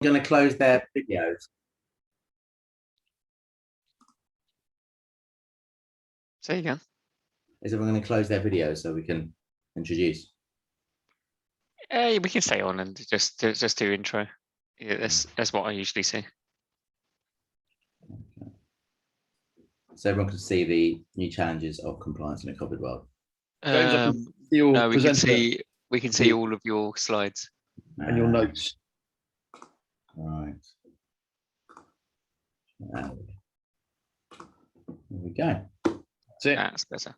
going to close their videos. Say again. Is everyone going to close their videos so we can introduce? We can stay on and just do intro. Yeah, that's what I usually see. Okay. So everyone can see the new challenges of compliance in a COVID world. James, no, we can see all of your slides and your notes. Right. There we go. That's it. That's better.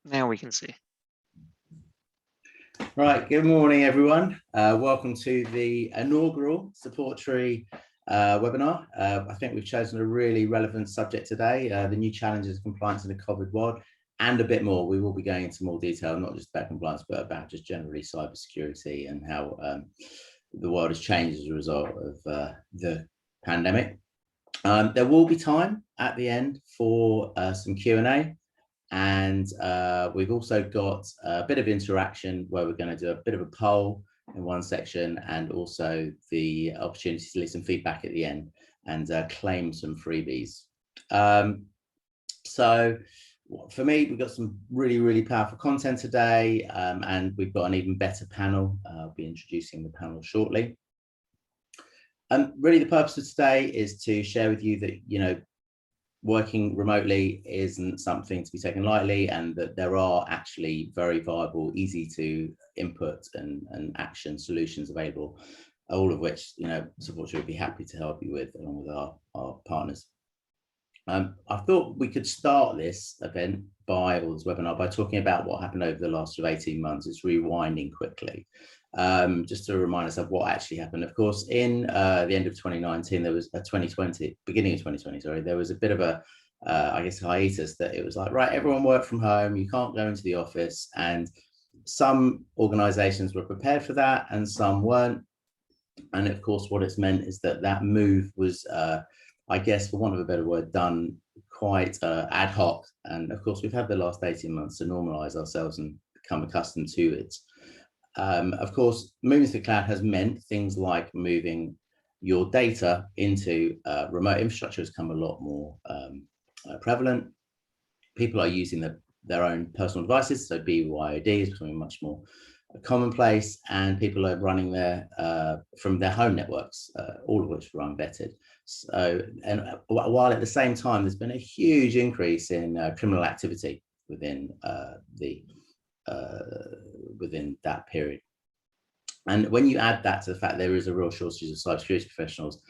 Now we can see. Right. Good morning, everyone. Welcome to the inaugural Supporttree webinar. I think we've chosen a really relevant subject today, the new challenges of compliance in the COVID world, and a bit more. We will be going into more detail, not just about compliance, but about just generally cybersecurity and how the world has changed as a result of the pandemic. There will be time at the end for some Q&A, and we've also got a bit of interaction where we're going to do a bit of a poll in one section, and also the opportunity to leave some feedback at the end and claim some freebies. So for me, we've got some really powerful content today, and we've got an even better panel. I'll be introducing the panel shortly. Really, the purpose of today is to share with you that, working remotely isn't something to be taken lightly, and that there are actually very viable, easy to input and action solutions available, all of which, Supporttree would be happy to help you with, along with our partners. I thought we could start this event or this webinar by talking about what happened over the last 18 months. It's rewinding quickly, just to remind us of what actually happened. Of course, in the end of 2019, there was beginning of 2020, sorry, there was a bit of a, I guess, hiatus that it was like, right, everyone work from home, you can't go into the office, and some organizations were prepared for that and some weren't. And of course, what it's meant is that move was, I guess, for want of a better word, done quite ad hoc. And of course, we've had the last 18 months to normalize ourselves and become accustomed to it. Of course, moving to the cloud has meant things like moving your data into remote infrastructure has become a lot more prevalent. People are using their own personal devices, so BYOD is becoming much more commonplace, and people are running from their home networks, all of which are unvetted. So, and while at the same time, there's been a huge increase in criminal activity within within that period. And when you add that to the fact there is a real shortage of cybersecurity professionals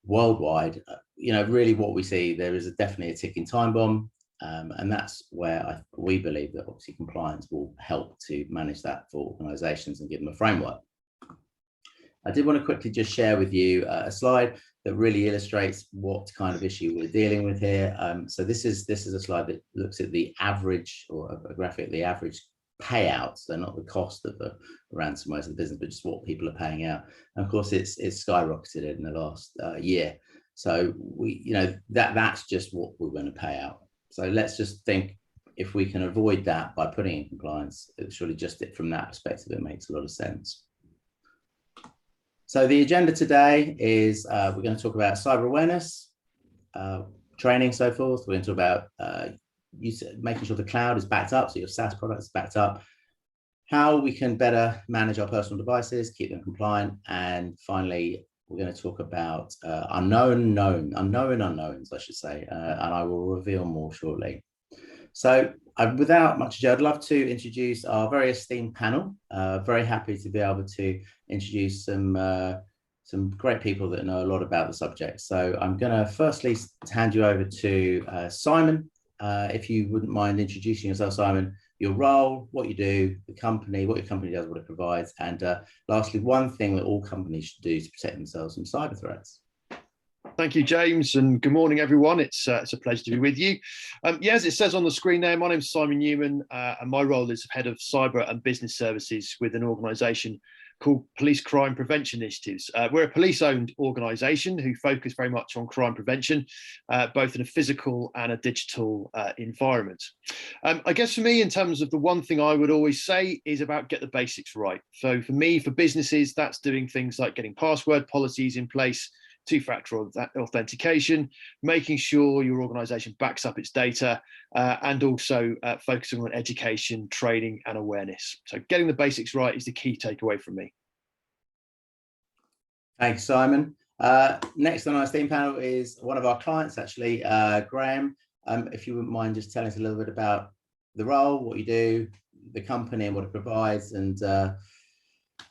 worldwide, really what we see, there is definitely a ticking time bomb. And that's where we believe that obviously compliance will help to manage that for organizations and give them a framework. I did want to quickly just share with you a slide that really illustrates what kind of issue we're dealing with here. So this is a slide that looks at the average, or a graphic, the average payouts. So not the cost of the ransomware of the business, but just what people are paying out. And of course, it's skyrocketed in the last year. So that's just what we're going to pay out. So let's just think, if we can avoid that by putting in compliance, it's really just from that perspective, it makes a lot of sense. So the agenda today is we're going to talk about cyber awareness, training, so forth. We're going to talk about making sure the cloud is backed up, so your SaaS product is backed up, how we can better manage our personal devices, keep them compliant, and finally, we're going to talk about unknown unknowns, I should say, and I will reveal more shortly. So without much ado, I'd love to introduce our very esteemed panel. Very happy to be able to introduce some great people that know a lot about the subject. So I'm going to firstly hand you over to Simon. If you wouldn't mind introducing yourself, Simon, your role, what you do, the company, what your company does, what it provides, and lastly, one thing that all companies should do to protect themselves from cyber threats. Thank you, James, and good morning, everyone. It's a pleasure to be with you. As it says on the screen there, my name's Simon Newman, and my role is head of cyber and business services with an organisation called Police Crime Prevention Initiatives. We're a police-owned organisation who focus very much on crime prevention, both in a physical and a digital environment. I guess for me, in terms of the one thing I would always say is about get the basics right. So for me, for businesses, that's doing things like getting password policies in place, two-factor authentication, making sure your organization backs up its data, and also focusing on education, training, and awareness. So getting the basics right is the key takeaway from me. Thanks, Simon. Next on our esteemed panel is one of our clients, actually, Graham. If you wouldn't mind just telling us a little bit about the role, what you do, the company and what it provides, and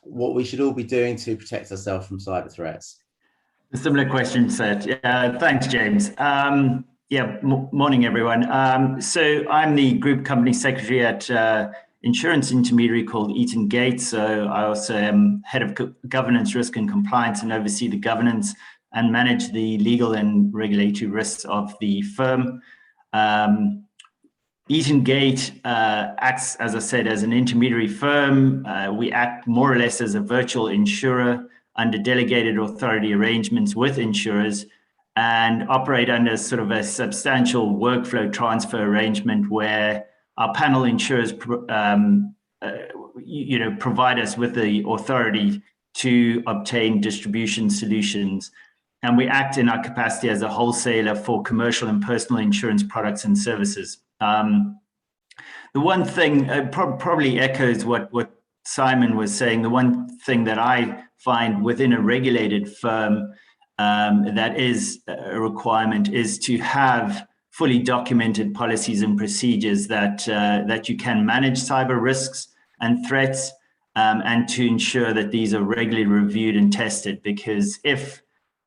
what we should all be doing to protect ourselves from cyber threats. A similar question set. Thanks, James. Morning, everyone. So I'm the group company secretary at insurance intermediary called Eaton Gates. So I also am head of governance, risk and compliance, and oversee the governance and manage the legal and regulatory risks of the firm. Eaton Gate acts, as I said, as an intermediary firm. We act more or less as a virtual insurer under delegated authority arrangements with insurers, and operate under sort of a substantial workflow transfer arrangement where our panel insurers provide us with the authority to obtain distribution solutions. And we act in our capacity as a wholesaler for commercial and personal insurance products and services. The one thing probably echoes what Simon was saying. The one thing that I find within a regulated firm that is a requirement is to have fully documented policies and procedures that you can manage cyber risks and threats, and to ensure that these are regularly reviewed and tested. Because if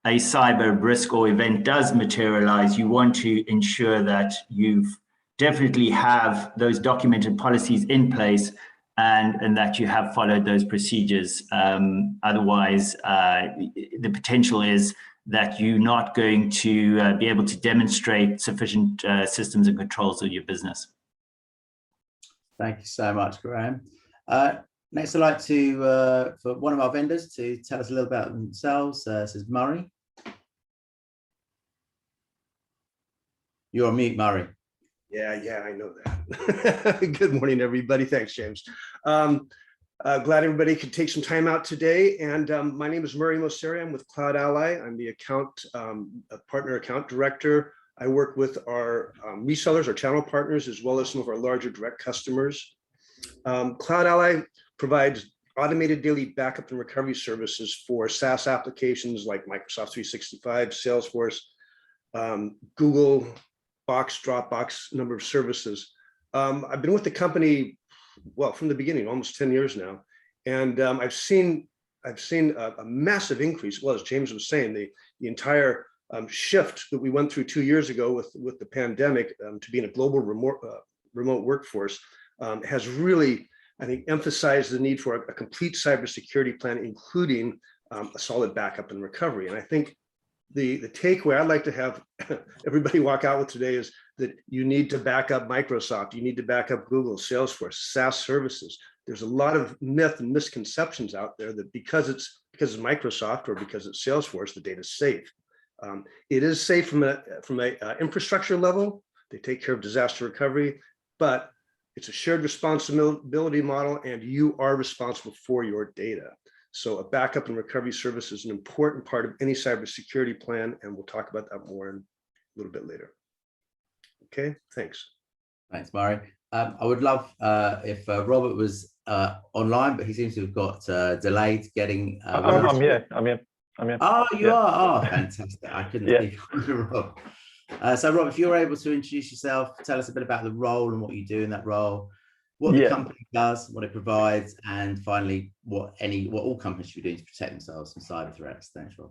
a cyber risk or event does materialize, you want to ensure that you've definitely have those documented policies in place, and that you have followed those procedures. Otherwise, the potential is that you're not going to be able to demonstrate sufficient systems and controls of your business. Thank you so much, Graham. Next, I'd like to for one of our vendors to tell us a little about themselves. This is Murray. You're on mute, Murray. Yeah, I know that. Good morning, everybody. Thanks, James. Glad everybody could take some time out today. And my name is Murray Moseri. I'm with Cloud Ally. I'm the partner account director. I work with our resellers, our channel partners, as well as some of our larger direct customers. Cloud Ally provides automated daily backup and recovery services for SaaS applications like Microsoft 365, Salesforce, Google, Box, Dropbox, number of services. I've been with the company, well, from the beginning, almost 10 years now. And I've seen a massive increase. Well, as James was saying, the entire shift that we went through 2 years ago with the pandemic to being a global remote workforce has really, I think, emphasized the need for a complete cybersecurity plan, including a solid backup and recovery. And I think the takeaway I'd like to have everybody walk out with today is that you need to back up Microsoft, you need to back up Google, Salesforce, SaaS services. There's a lot of myth and misconceptions out there that because it's Microsoft or because it's Salesforce, the data is safe. It is safe from a infrastructure level. They take care of disaster recovery, but it's a shared responsibility model, and you are responsible for your data. So a backup and recovery service is an important part of any cybersecurity plan, and we'll talk about that more in a little bit later. Okay, thanks. Thanks, Murray. I would love if Robert was online, but he seems to have got delayed getting. I'm here. Oh, you are? Oh, fantastic. I couldn't think of Rob. So, Rob, if you're able to introduce yourself, tell us a bit about the role and what you do in that role, what the company does, what it provides, and finally, what all companies should be doing to protect themselves from cyber threats. Thanks, Rob.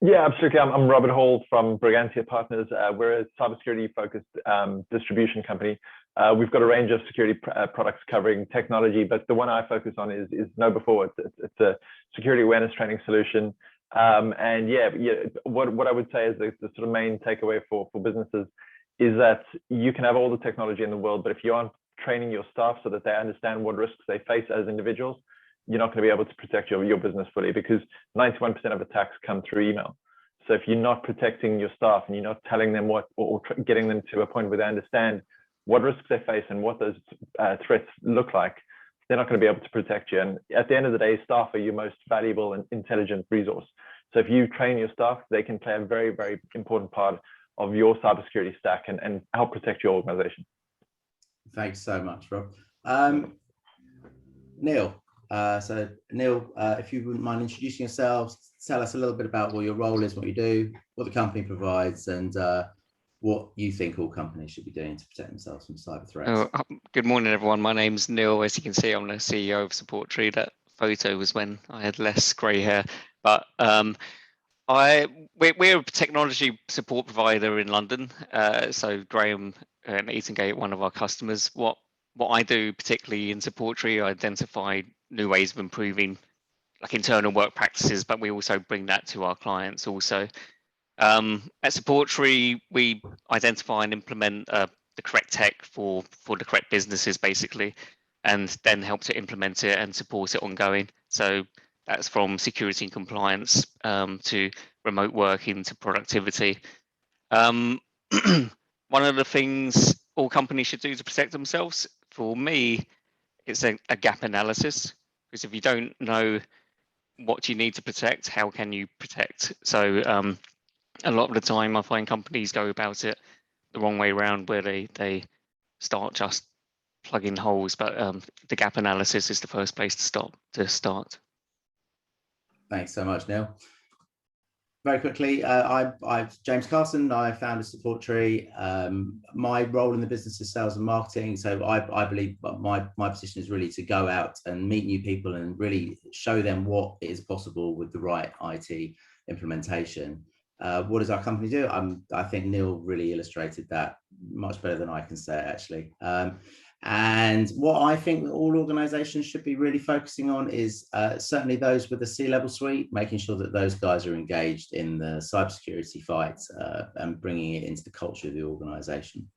Yeah, absolutely. I'm Robert Hall from Brigantia Partners. We're a cybersecurity-focused distribution company. We've got a range of security products covering technology, but the one I focus on is Know Before. It's a security awareness training solution. What I would say is the sort of main takeaway for businesses is that you can have all the technology in the world, but if you aren't training your staff so that they understand what risks they face as individuals, you're not going to be able to protect your business fully, because 91% of attacks come through email. So if you're not protecting your staff and you're not telling them what, or getting them to a point where they understand what risks they face and what those threats look like, they're not going to be able to protect you. And at the end of the day, staff are your most valuable and intelligent resource. So if you train your staff, they can play a very, very important part of your cybersecurity stack and help protect your organization. Thanks so much, Rob. Neil, so Neil, if you wouldn't mind introducing yourselves, tell us a little bit about what your role is, what you do, what the company provides, and what you think all companies should be doing to protect themselves from cyber threats. Good morning, everyone. My name's Neil. As you can see, I'm the CEO of Supporttree. That photo was when I had less grey hair, but we're a technology support provider in London. So Graham and Eaton Gate, one of our customers. What I do, particularly in Supporttree, I identify new ways of improving like internal work practices, but we also bring that to our clients also. At Supporttree, we identify and implement the correct tech for the correct businesses, basically, and then help to implement it and support it ongoing. So that's from security and compliance to remote working to productivity. One of the things all companies should do to protect themselves, for me, it's a gap analysis, because if you don't know what you need to protect, how can you protect? So a lot of the time I find companies go about it the wrong way around, where they start just plugging holes, but the gap analysis is the first place to start. Thanks so much, Neil. Very quickly, I'm James Carson. I founded Supporttree. My role in the business is sales and marketing. So I believe my position is really to go out and meet new people and really show them what is possible with the right IT implementation. What does our company do? I think Neil really illustrated that much better than I can say, actually. And what I think all organizations should be really focusing on is certainly those with the C-level suite, making sure that those guys are engaged in the cybersecurity fight and bringing it into the culture of the organization.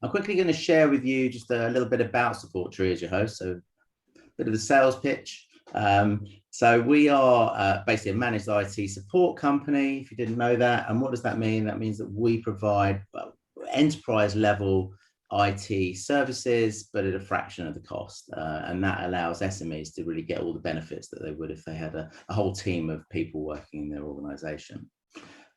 I'm quickly going to share with you just a little bit about Supporttree as your host, so a bit of the sales pitch. So we are basically a managed IT support company, if you didn't know that. And what does that mean? That means that we provide enterprise level IT services, but at a fraction of the cost. And that allows SMEs to really get all the benefits that they would if they had a whole team of people working in their organization.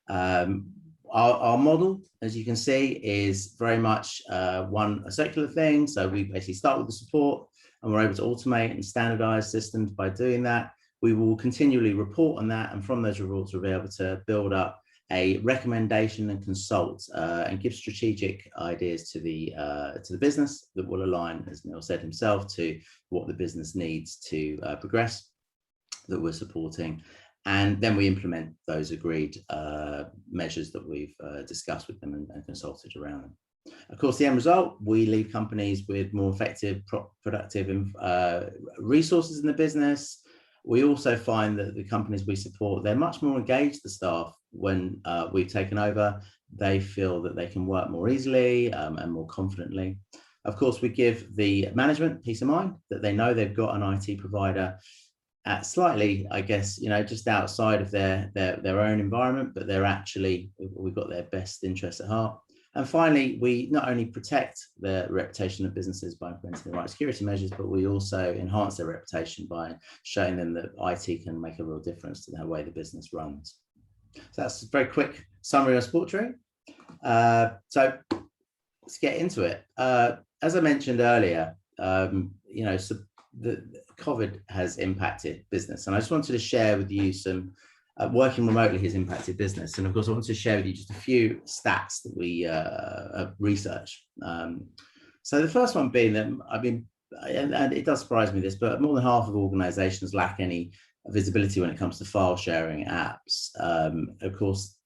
Our model, as you can see, is very much a circular thing. So we basically start with the support, and we're able to automate and standardize systems by doing that. We will continually report on that, and from those reports, we'll be able to build up a recommendation and consult and give strategic ideas to the business that will align, as Neil said himself, to what the business needs to progress that we're supporting. And then we implement those agreed measures that we've discussed with them and consulted around them. Of course, the end result, we leave companies with more effective, productive resources in the business. We also find that the companies we support, they're much more engaged, the staff, when we've taken over. They feel that they can work more easily and more confidently. Of course, we give the management peace of mind that they know they've got an IT provider at slightly, I guess, just outside of their own environment, but they're actually, we've got their best interests at heart. And finally, we not only protect the reputation of businesses by implementing the right security measures, but we also enhance their reputation by showing them that IT can make a real difference to the way the business runs. So that's a very quick summary of Supporttree. So let's get into it. As I mentioned earlier, the COVID has impacted business, and I just wanted to share with you some working remotely has impacted business. And of course, I want to share with you just a few stats that we researched. So the first one being that, and it does surprise me this, but more than half of organizations lack any visibility when it comes to file sharing apps. Of course,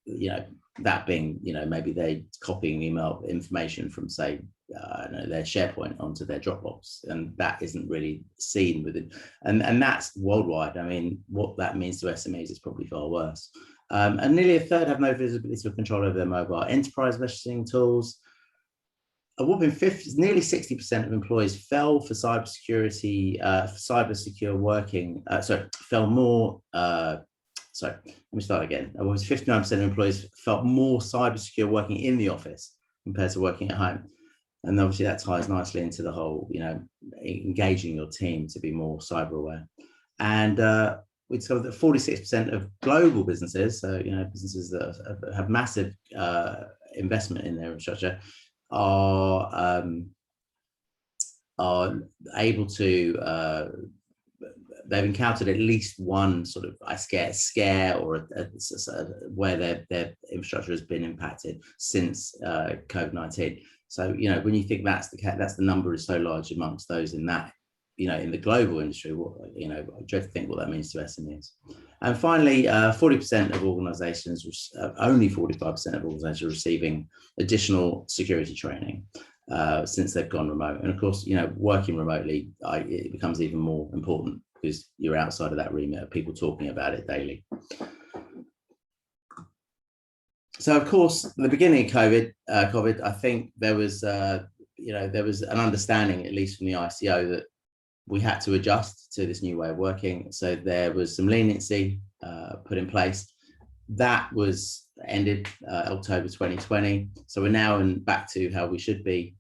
that being, maybe they copying email information from, say, their SharePoint onto their Dropbox, and that isn't really seen within, and that's worldwide. I mean, what that means to SMEs is probably far worse. And nearly a third have no visibility or control over their mobile enterprise messaging tools. a whopping nearly 60% of employees fell for cybersecurity, cyber secure working. Fell more. Sorry, let me start again. It was 59% of employees felt more cyber secure working in the office compared to working at home. And obviously that ties nicely into the whole, engaging your team to be more cyber aware. And we discovered that 46% of global businesses, so businesses that have massive investment in their infrastructure, are able to. They've encountered at least one sort of scare or where their infrastructure has been impacted since COVID-19. So when you think that's the number is so large amongst those in that in the global industry, I dread to think what that means to SMEs. And finally, 40% of organisations, only 45% of organisations, are receiving additional security training since they've gone remote. And of course, working remotely, it becomes even more important because you're outside of that remit of people talking about it daily. So, of course, at the beginning of COVID, I think there was, there was an understanding, at least from the ICO, that we had to adjust to this new way of working. So there was some leniency put in place. That was ended October 2020. So we're now back to how we should be,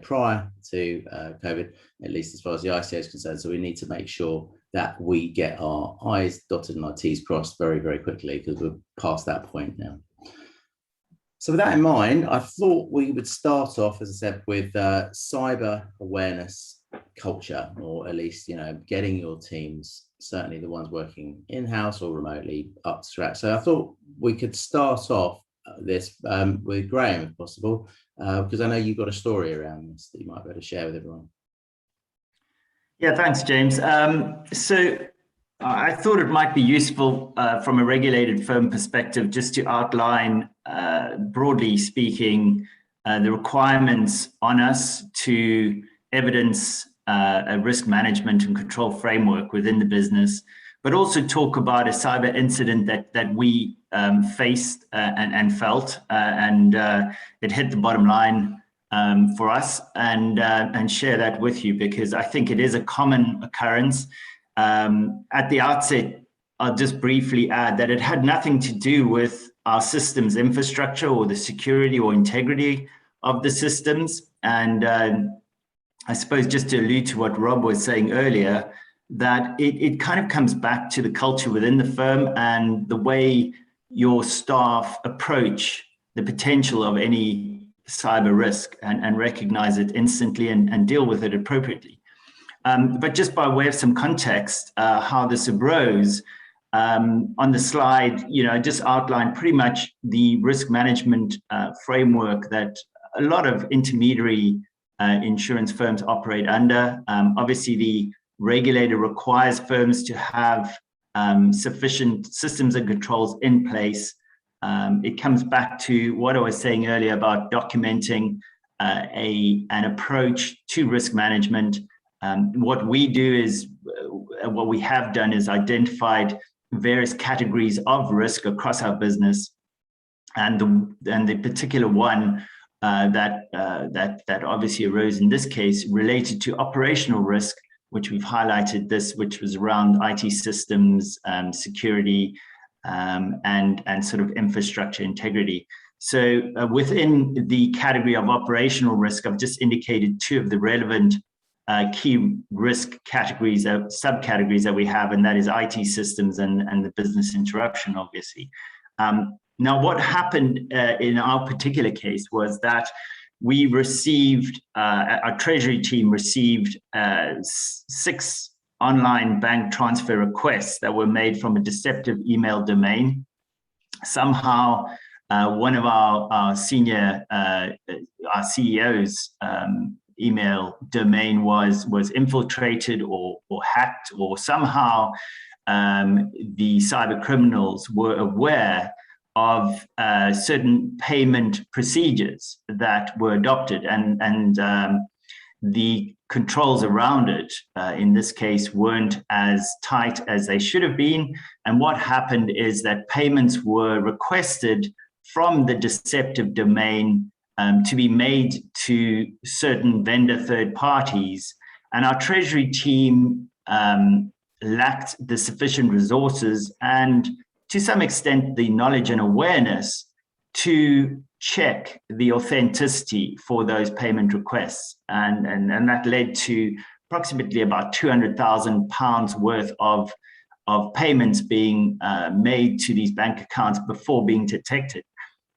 prior to COVID, at least as far as the ICO is concerned. So we need to make sure that we get our I's dotted and our T's crossed very, very quickly, because we're past that point now. So with that in mind, I thought we would start off, as I said, with cyber awareness culture, or at least, getting your teams, certainly the ones working in-house or remotely, up to scratch. So I thought we could start off this with Graham, if possible, because I know you've got a story around this that you might be able to share with everyone. Yeah, thanks, James. So I thought it might be useful from a regulated firm perspective just to outline, broadly speaking, the requirements on us to evidence a risk management and control framework within the business, but also talk about a cyber incident that we faced and felt, and it hit the bottom line for us, and share that with you, because I think it is a common occurrence. At the outset, I'll just briefly add that it had nothing to do with our systems infrastructure or the security or integrity of the systems. And I suppose just to allude to what Rob was saying earlier, that it kind of comes back to the culture within the firm and the way your staff approach the potential of any cyber risk and recognize it instantly and deal with it appropriately. But just by way of some context, how this arose, on the slide, I just outlined pretty much the risk management framework that a lot of intermediary insurance firms operate under. Obviously, the regulator requires firms to have sufficient systems and controls in place. It comes back to what I was saying earlier about documenting an approach to risk management. What we do is, what we have done is identified various categories of risk across our business, and the particular one that obviously arose in this case related to operational risk, which we've highlighted which was around IT systems, security, and sort of infrastructure integrity. So within the category of operational risk, I've just indicated two of the relevant key risk categories, subcategories that we have, and that is IT systems and the business interruption, obviously. Now, what happened in our particular case was that we received, our treasury team received 6 online bank transfer requests that were made from a deceptive email domain. Somehow, one of our senior, our CEO's email domain was infiltrated or hacked, or somehow the cyber criminals were aware of certain payment procedures that were adopted, and the controls around it, in this case, weren't as tight as they should have been. And what happened is that payments were requested from the deceptive domain to be made to certain vendor third parties, and our treasury team lacked the sufficient resources and to some extent the knowledge and awareness to check the authenticity for those payment requests. And that led to approximately about £200,000 worth of payments being made to these bank accounts before being detected.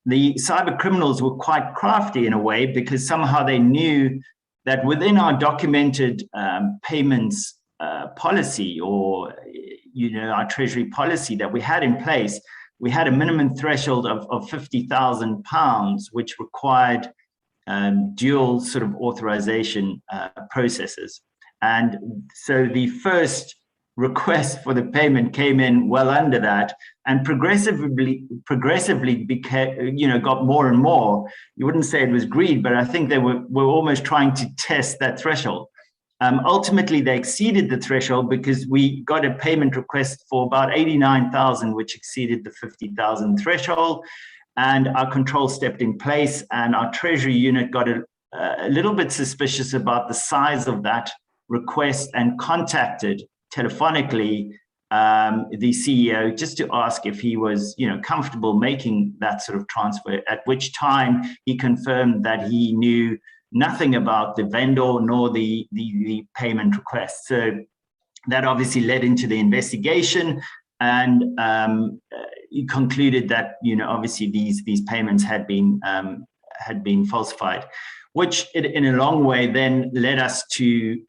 The cyber criminals were quite crafty in a way, because somehow they knew that within our documented payments policy, or our treasury policy that we had in place, we had a minimum threshold of £50,000, which required dual sort of authorization processes. And so the first request for the payment came in well under that, and progressively became, got more and more. You wouldn't say it was greed, but I think they were almost trying to test that threshold. Ultimately, they exceeded the threshold because we got a payment request for about 89,000, which exceeded the 50,000 threshold, and our control stepped in place, and our treasury unit got a little bit suspicious about the size of that request and contacted telephonically the CEO just to ask if he was comfortable making that sort of transfer, at which time he confirmed that he knew nothing about the vendor nor the payment request. So that obviously led into the investigation, and he concluded that obviously these payments had been falsified, which in a long way then led us to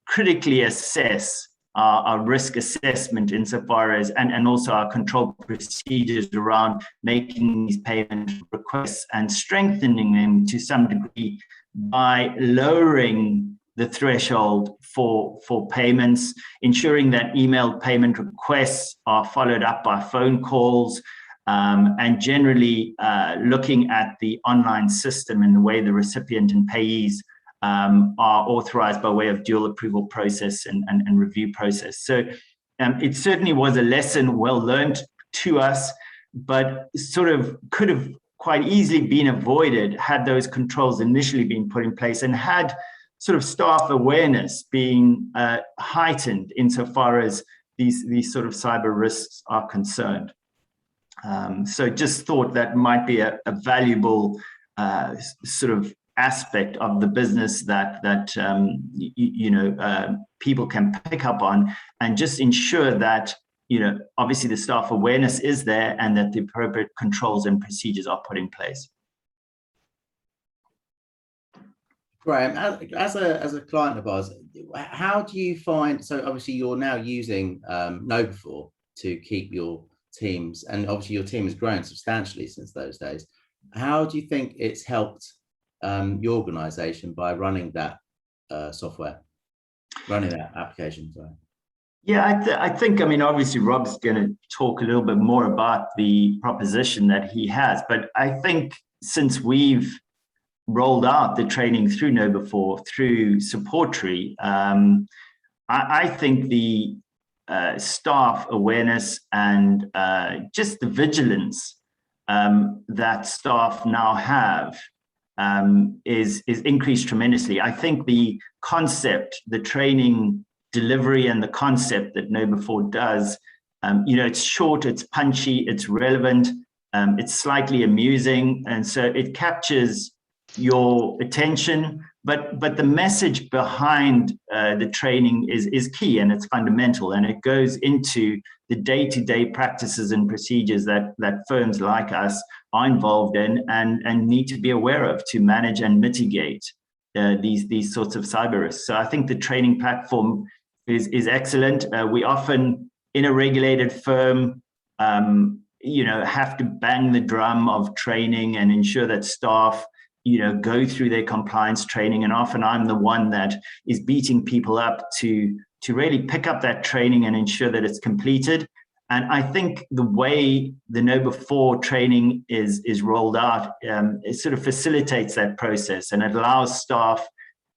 critically assess our risk assessment insofar as, and also our control procedures around making these payment requests and strengthening them to some degree by lowering the threshold for payments, ensuring that email payment requests are followed up by phone calls, and generally looking at the online system and the way the recipient and payees are authorized by way of dual approval process and review process. So it certainly was a lesson well learned to us, but sort of could have quite easily been avoided had those controls initially been put in place and had sort of staff awareness being heightened insofar as these sort of cyber risks are concerned. So just thought that might be a valuable sort of aspect of the business that people can pick up on, and just ensure that obviously the staff awareness is there and that the appropriate controls and procedures are put in place. Graham, as a client of ours, how do you find, so obviously you're now using KnowBe4 to keep your teams, and obviously your team has grown substantially since those days. How do you think it's helped your organization by running that software, running that application? Sorry. Yeah, I think, obviously Rob's going to talk a little bit more about the proposition that he has, but I think since we've rolled out the training through KnowBe4, through Supporttree, I think the staff awareness and just the vigilance that staff now have is increased tremendously. I think the concept, the training delivery and the concept that KnowBe4 does, it's short, it's punchy, it's relevant, it's slightly amusing, and so it captures your attention, but the message behind the training is key, and it's fundamental, and it goes into the day-to-day practices and procedures that firms like us are involved in and need to be aware of to manage and mitigate these sorts of cyber risks. So I think the training platform is excellent. We often, in a regulated firm, have to bang the drum of training and ensure that staff go through their compliance training, and often I'm the one that is beating people up to really pick up that training and ensure that it's completed. And I think the way the KnowBe4 training is rolled out, it sort of facilitates that process, and it allows staff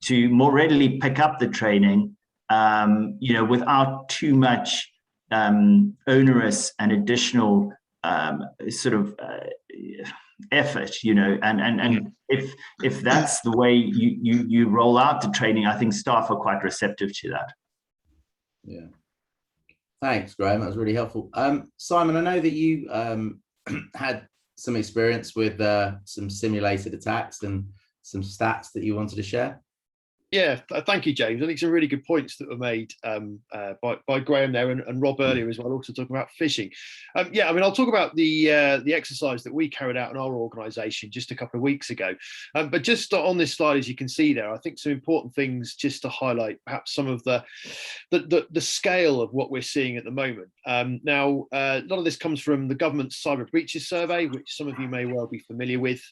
to more readily pick up the training, without too much onerous and additional effort, and if that's the way you roll out the training, I think staff are quite receptive to that. Yeah. Thanks, Graham. That was really helpful. Simon, I know that you had some experience with some simulated attacks and some stats that you wanted to share. Yeah, thank you, James. I think some really good points that were made by Graham there and Rob earlier as well, also talking about phishing. Yeah, I mean, I'll talk about the exercise that we carried out in our organisation just a couple of weeks ago. But just on this slide, as you can see there, I think some important things just to highlight perhaps some of the scale of what we're seeing at the moment. Now, a lot of this comes from the government's cyber breaches survey, which some of you may well be familiar with.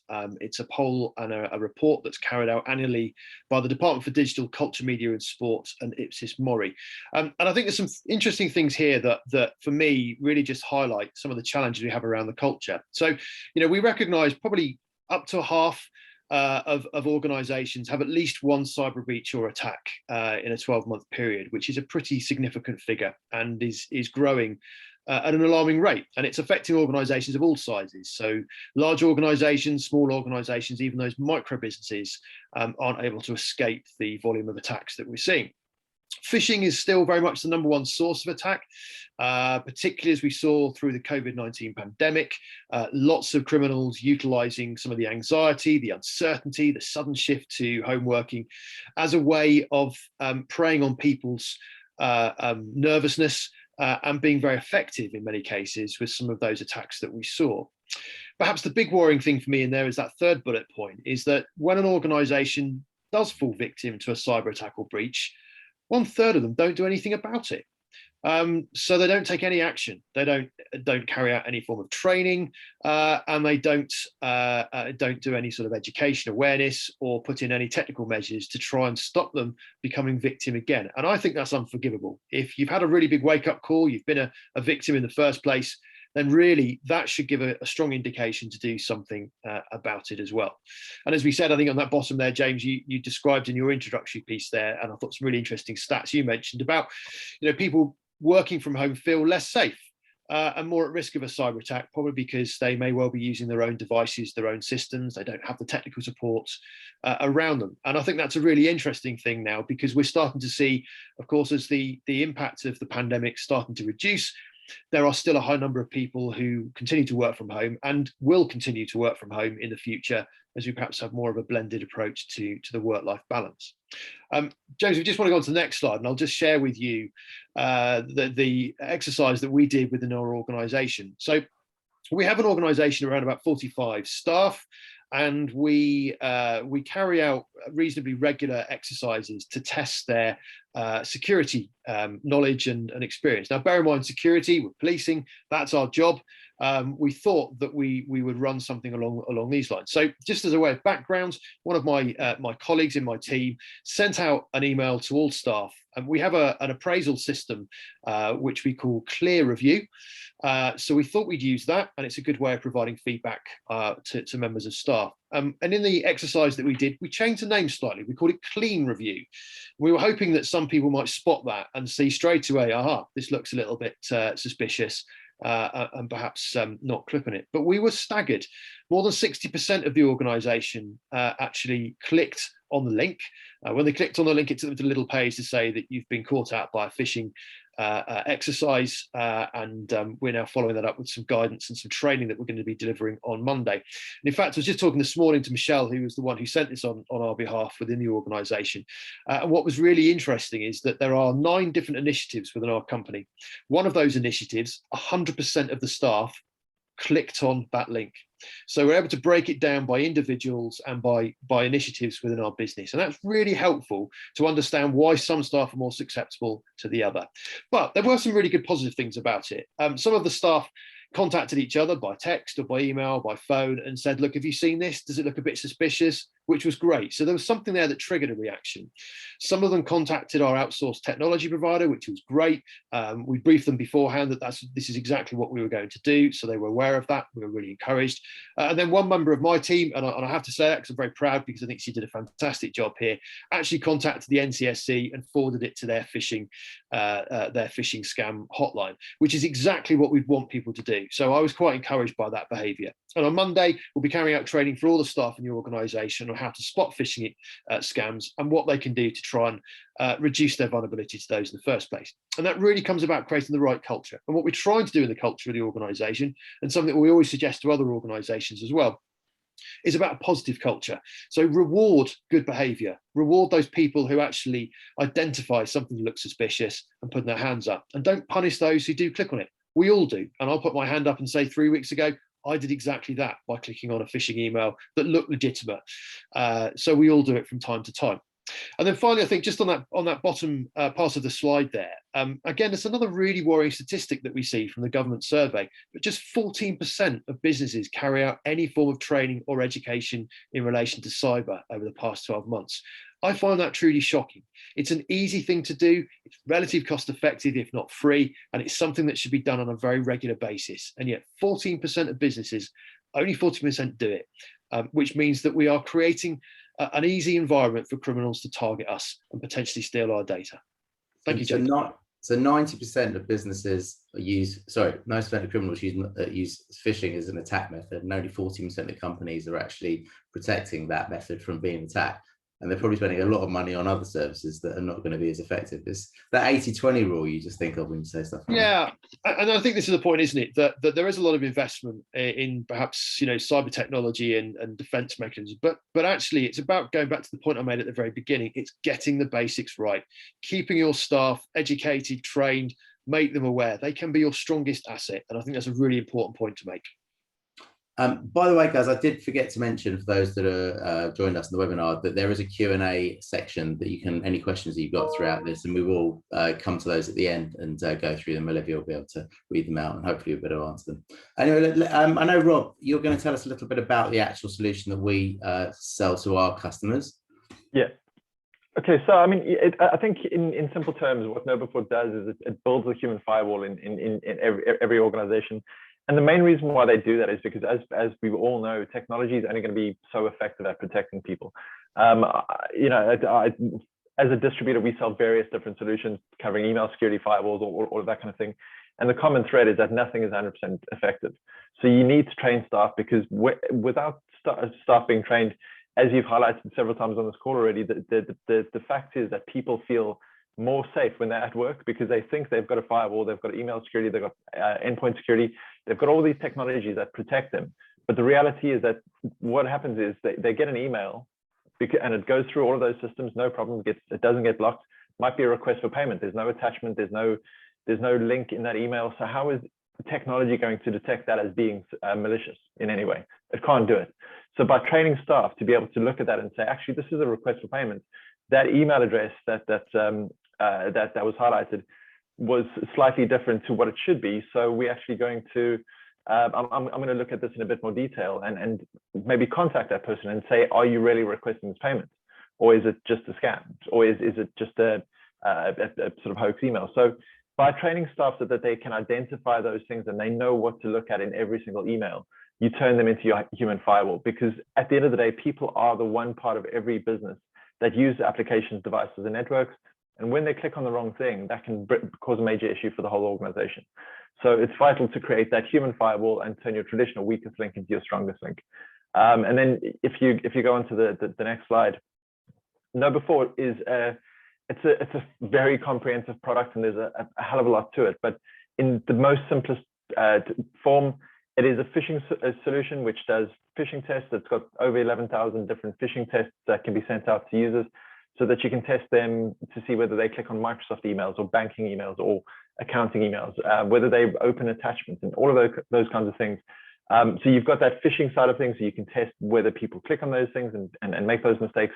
It's a poll and a report that's carried out annually by the Department for Digital Culture, Media and Sport and Ipsos Mori. And I think there's some interesting things here that for me really just highlight some of the challenges we have around the culture. So, we recognise probably up to half of organisations have at least one cyber breach or attack in a 12-month period, which is a pretty significant figure and is growing at an alarming rate, and it's affecting organisations of all sizes. So large organisations, small organisations, even those micro businesses aren't able to escape the volume of attacks that we're seeing. Phishing is still very much the #1 source of attack, particularly as we saw through the COVID-19 pandemic. Lots of criminals utilising some of the anxiety, the uncertainty, the sudden shift to home working as a way of preying on people's nervousness, and being very effective in many cases with some of those attacks that we saw. Perhaps the big worrying thing for me in there is that third bullet point, is that when an organisation does fall victim to a cyber attack or breach, 1/3 of them don't do anything about it. So they don't take any action. They don't carry out any form of training, and they don't do any sort of education awareness or put in any technical measures to try and stop them becoming victim again. And I think that's unforgivable. If you've had a really big wake-up call, you've been a victim in the first place, then really that should give a strong indication to do something about it as well. And as we said, I think on that bottom there, James, you described in your introductory piece there, and I thought some really interesting stats you mentioned about, people working from home feel less safe and more at risk of a cyber attack, probably because they may well be using their own devices, their own systems. They don't have the technical support around them. And I think that's a really interesting thing now, because we're starting to see, of course, as the impact of the pandemic starting to reduce, there are still a high number of people who continue to work from home and will continue to work from home in the future, as we perhaps have more of a blended approach to the work-life balance. James, we just want to go on to the next slide, and I'll just share with you the exercise that we did within our organisation. So we have an organisation around about 45 staff, and we carry out reasonably regular exercises to test their security knowledge and experience. Now, bear in mind, security, we're policing, that's our job. We thought that we would run something along these lines. So just as a way of background, one of my colleagues in my team sent out an email to all staff, and we have an appraisal system which we call Clear Review. So we thought we'd use that, and it's a good way of providing feedback to members of staff. And in the exercise that we did, we changed the name slightly. We called it Clean Review. We were hoping that some people might spot that and see straight away, aha, this looks a little bit suspicious, and perhaps not clipping it. But we were staggered. More than 60% of the organisation actually clicked on the link. When they clicked on the link, it took them to a little page to say that you've been caught out by a phishing exercise, and we're now following that up with some guidance and some training that we're going to be delivering on Monday. And in fact, I was just talking this morning to Michelle, who was the one who sent this on our behalf within the organisation. And what was really interesting is that there are 9 different initiatives within our company. One of those initiatives, 100% of the staff clicked on that link. So we're able to break it down by individuals and by initiatives within our business. And that's really helpful to understand why some staff are more susceptible to the other. But there were some really good positive things about it. Some of the staff contacted each other by text or by email, by phone, and said, look, have you seen this? Does it look a bit suspicious? which was great. So there was something there that triggered a reaction. Some of them contacted our outsourced technology provider, which was great. We briefed them beforehand that this is exactly what we were going to do. So they were aware of that. We were really encouraged. And then one member of my team, and I have to say that because I'm very proud, because I think she did a fantastic job here, actually contacted the NCSC and forwarded it to their phishing scam hotline, which is exactly what we want people to do. So I was quite encouraged by that behavior. And on Monday, we'll be carrying out training for all the staff in the organization on how to spot phishing scams and what they can do to try and reduce their vulnerability to those in the first place. And that really comes about creating the right culture. And what we're trying to do in the culture of the organization, and something that we always suggest to other organizations as well, is about a positive culture. So reward good behavior, reward those people who actually identify something that looks suspicious and putting their hands up, and don't punish those who do click on it. We all do. And I'll put my hand up and say 3 weeks ago, I did exactly that by clicking on a phishing email that looked legitimate. So we all do it from time to time. And then finally, I think just on that bottom part of the slide there, again, it's another really worrying statistic that we see from the government survey, but just 14% of businesses carry out any form of training or education in relation to cyber over the past 12 months. I find that truly shocking. It's an easy thing to do. It's relatively cost effective, if not free, and it's something that should be done on a very regular basis. And yet 14% of businesses, only 40% do it, which means that we are creating an easy environment for criminals to target us and potentially steal our data. Thank you, Jake. So 90% of businesses use, 90% of criminals use phishing as an attack method, and only 14% of companies are actually protecting that method from being attacked. And they're probably spending a lot of money on other services that are not going to be as effective. It's that 80-20 rule you just think of when you say stuff like that. And I think this is the point, isn't it? That there is a lot of investment in perhaps, cyber technology and defense mechanisms, but actually it's about going back to the point I made at the very beginning. It's getting the basics right, keeping your staff educated, trained, make them aware. They can be your strongest asset. And I think that's a really important point to make. By the way, guys, I did forget to mention for those that are joined us in the webinar that there is a Q&A section that you can, any questions that you've got throughout this, and we will come to those at the end and go through them. Olivia will be able to read them out and hopefully we'll be able to answer them. Anyway, I know, Rob, you're going to tell us a little bit about the actual solution that we sell to our customers. Yeah. Okay, so I mean, I think in simple terms, what KnowBe4 does is it builds a human firewall in every organization. And the main reason why they do that is because, as we all know, technology is only going to be so effective at protecting people. As a distributor, we sell various different solutions covering email security, firewalls, all of that kind of thing. And the common thread is that nothing is 100% effective. So you need to train staff, because without staff being trained, as you've highlighted several times on this call already, the fact is that people feel more safe when they're at work because they think they've got a firewall, they've got email security, they've got endpoint security, they've got all these technologies that protect them. But the reality is that what happens is they get an email and it goes through all of those systems, no problem, it doesn't get blocked. Might be a request for payment, there's no attachment, there's no link in that email. So how is technology going to detect that as being malicious in any way? It can't do it. So by training staff to be able to look at that and say, actually, this is a request for payment, that email address that was highlighted was slightly different to what it should be. So we're actually going to, I'm going to look at this in a bit more detail and maybe contact that person and say, are you really requesting this payment? Or is it just a scam? Or is it just a sort of hoax email? So by training staff so that they can identify those things and they know what to look at in every single email, you turn them into your human firewall. Because at the end of the day, people are the one part of every business that use applications, devices, and networks. And when they click on the wrong thing, that can cause a major issue for the whole organization. So it's vital to create that human firewall and turn your traditional weakest link into your strongest link. And then if you go on to the next slide, KnowBe4 is it's a very comprehensive product, and there's a hell of a lot to it. But in the most simplest form, it is a phishing solution which does phishing tests. It's got over 11,000 different phishing tests that can be sent out to users so that you can test them to see whether they click on Microsoft emails or banking emails or accounting emails, whether they open attachments and all of those kinds of things. So you've got that phishing side of things, so you can test whether people click on those things and make those mistakes.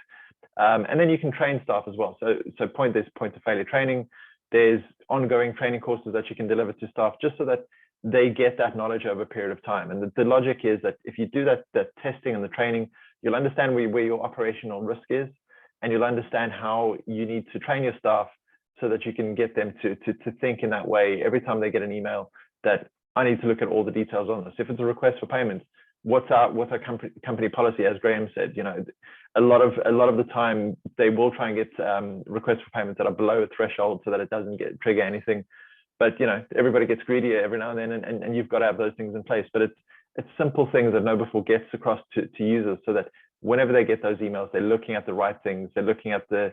And then you can train staff as well. So there's point of failure training. There's ongoing training courses that you can deliver to staff just so that they get that knowledge over a period of time. And the logic is that if you do that testing and the training, you'll understand where your operational risk is, and you'll understand how you need to train your staff so that you can get them to think in that way every time they get an email, that I need to look at all the details on this. If it's a request for payment, what's our company policy? As Graham said, you know, a lot of the time they will try and get requests for payments that are below a threshold so that it doesn't trigger anything. But you know, everybody gets greedy every now and then, and you've got to have those things in place. But it's simple things that KnowBe4 gets across to users, so that whenever they get those emails, they're looking at the right things. They're looking at the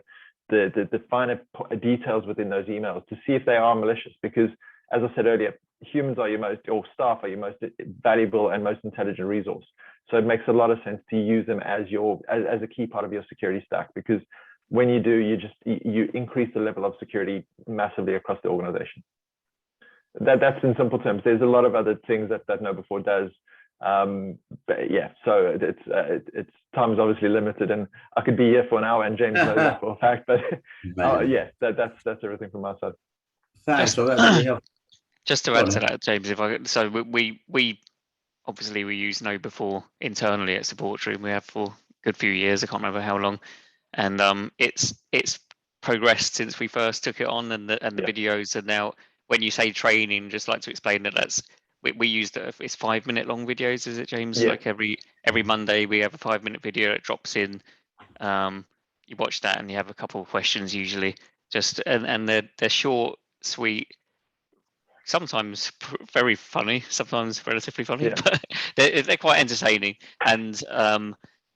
finer details within those emails to see if they are malicious. Because as I said earlier, humans are or staff are your most valuable and most intelligent resource. So it makes a lot of sense to use them as a key part of your security stack, because when you do, you increase the level of security massively across the organization. That's in simple terms. There's a lot of other things that KnowBe4 does. But yeah, so it's time is obviously limited, and I could be here for an hour, and James knows that for a fact. But yeah, that's everything from my side. Thanks. Just to add to that, James, so we obviously we use KnowBe4 internally at Supporttree, and we have for a good few years. I can't remember how long, and it's progressed since we first took it on, and the videos are now. When you say training, just like to explain that we use it's 5-minute long videos, is it, James? Yeah. Like every Monday we have a 5-minute video that drops in. You watch that and you have a couple of questions usually, and they're short, sweet, sometimes very funny, sometimes relatively funny, but they're quite entertaining, and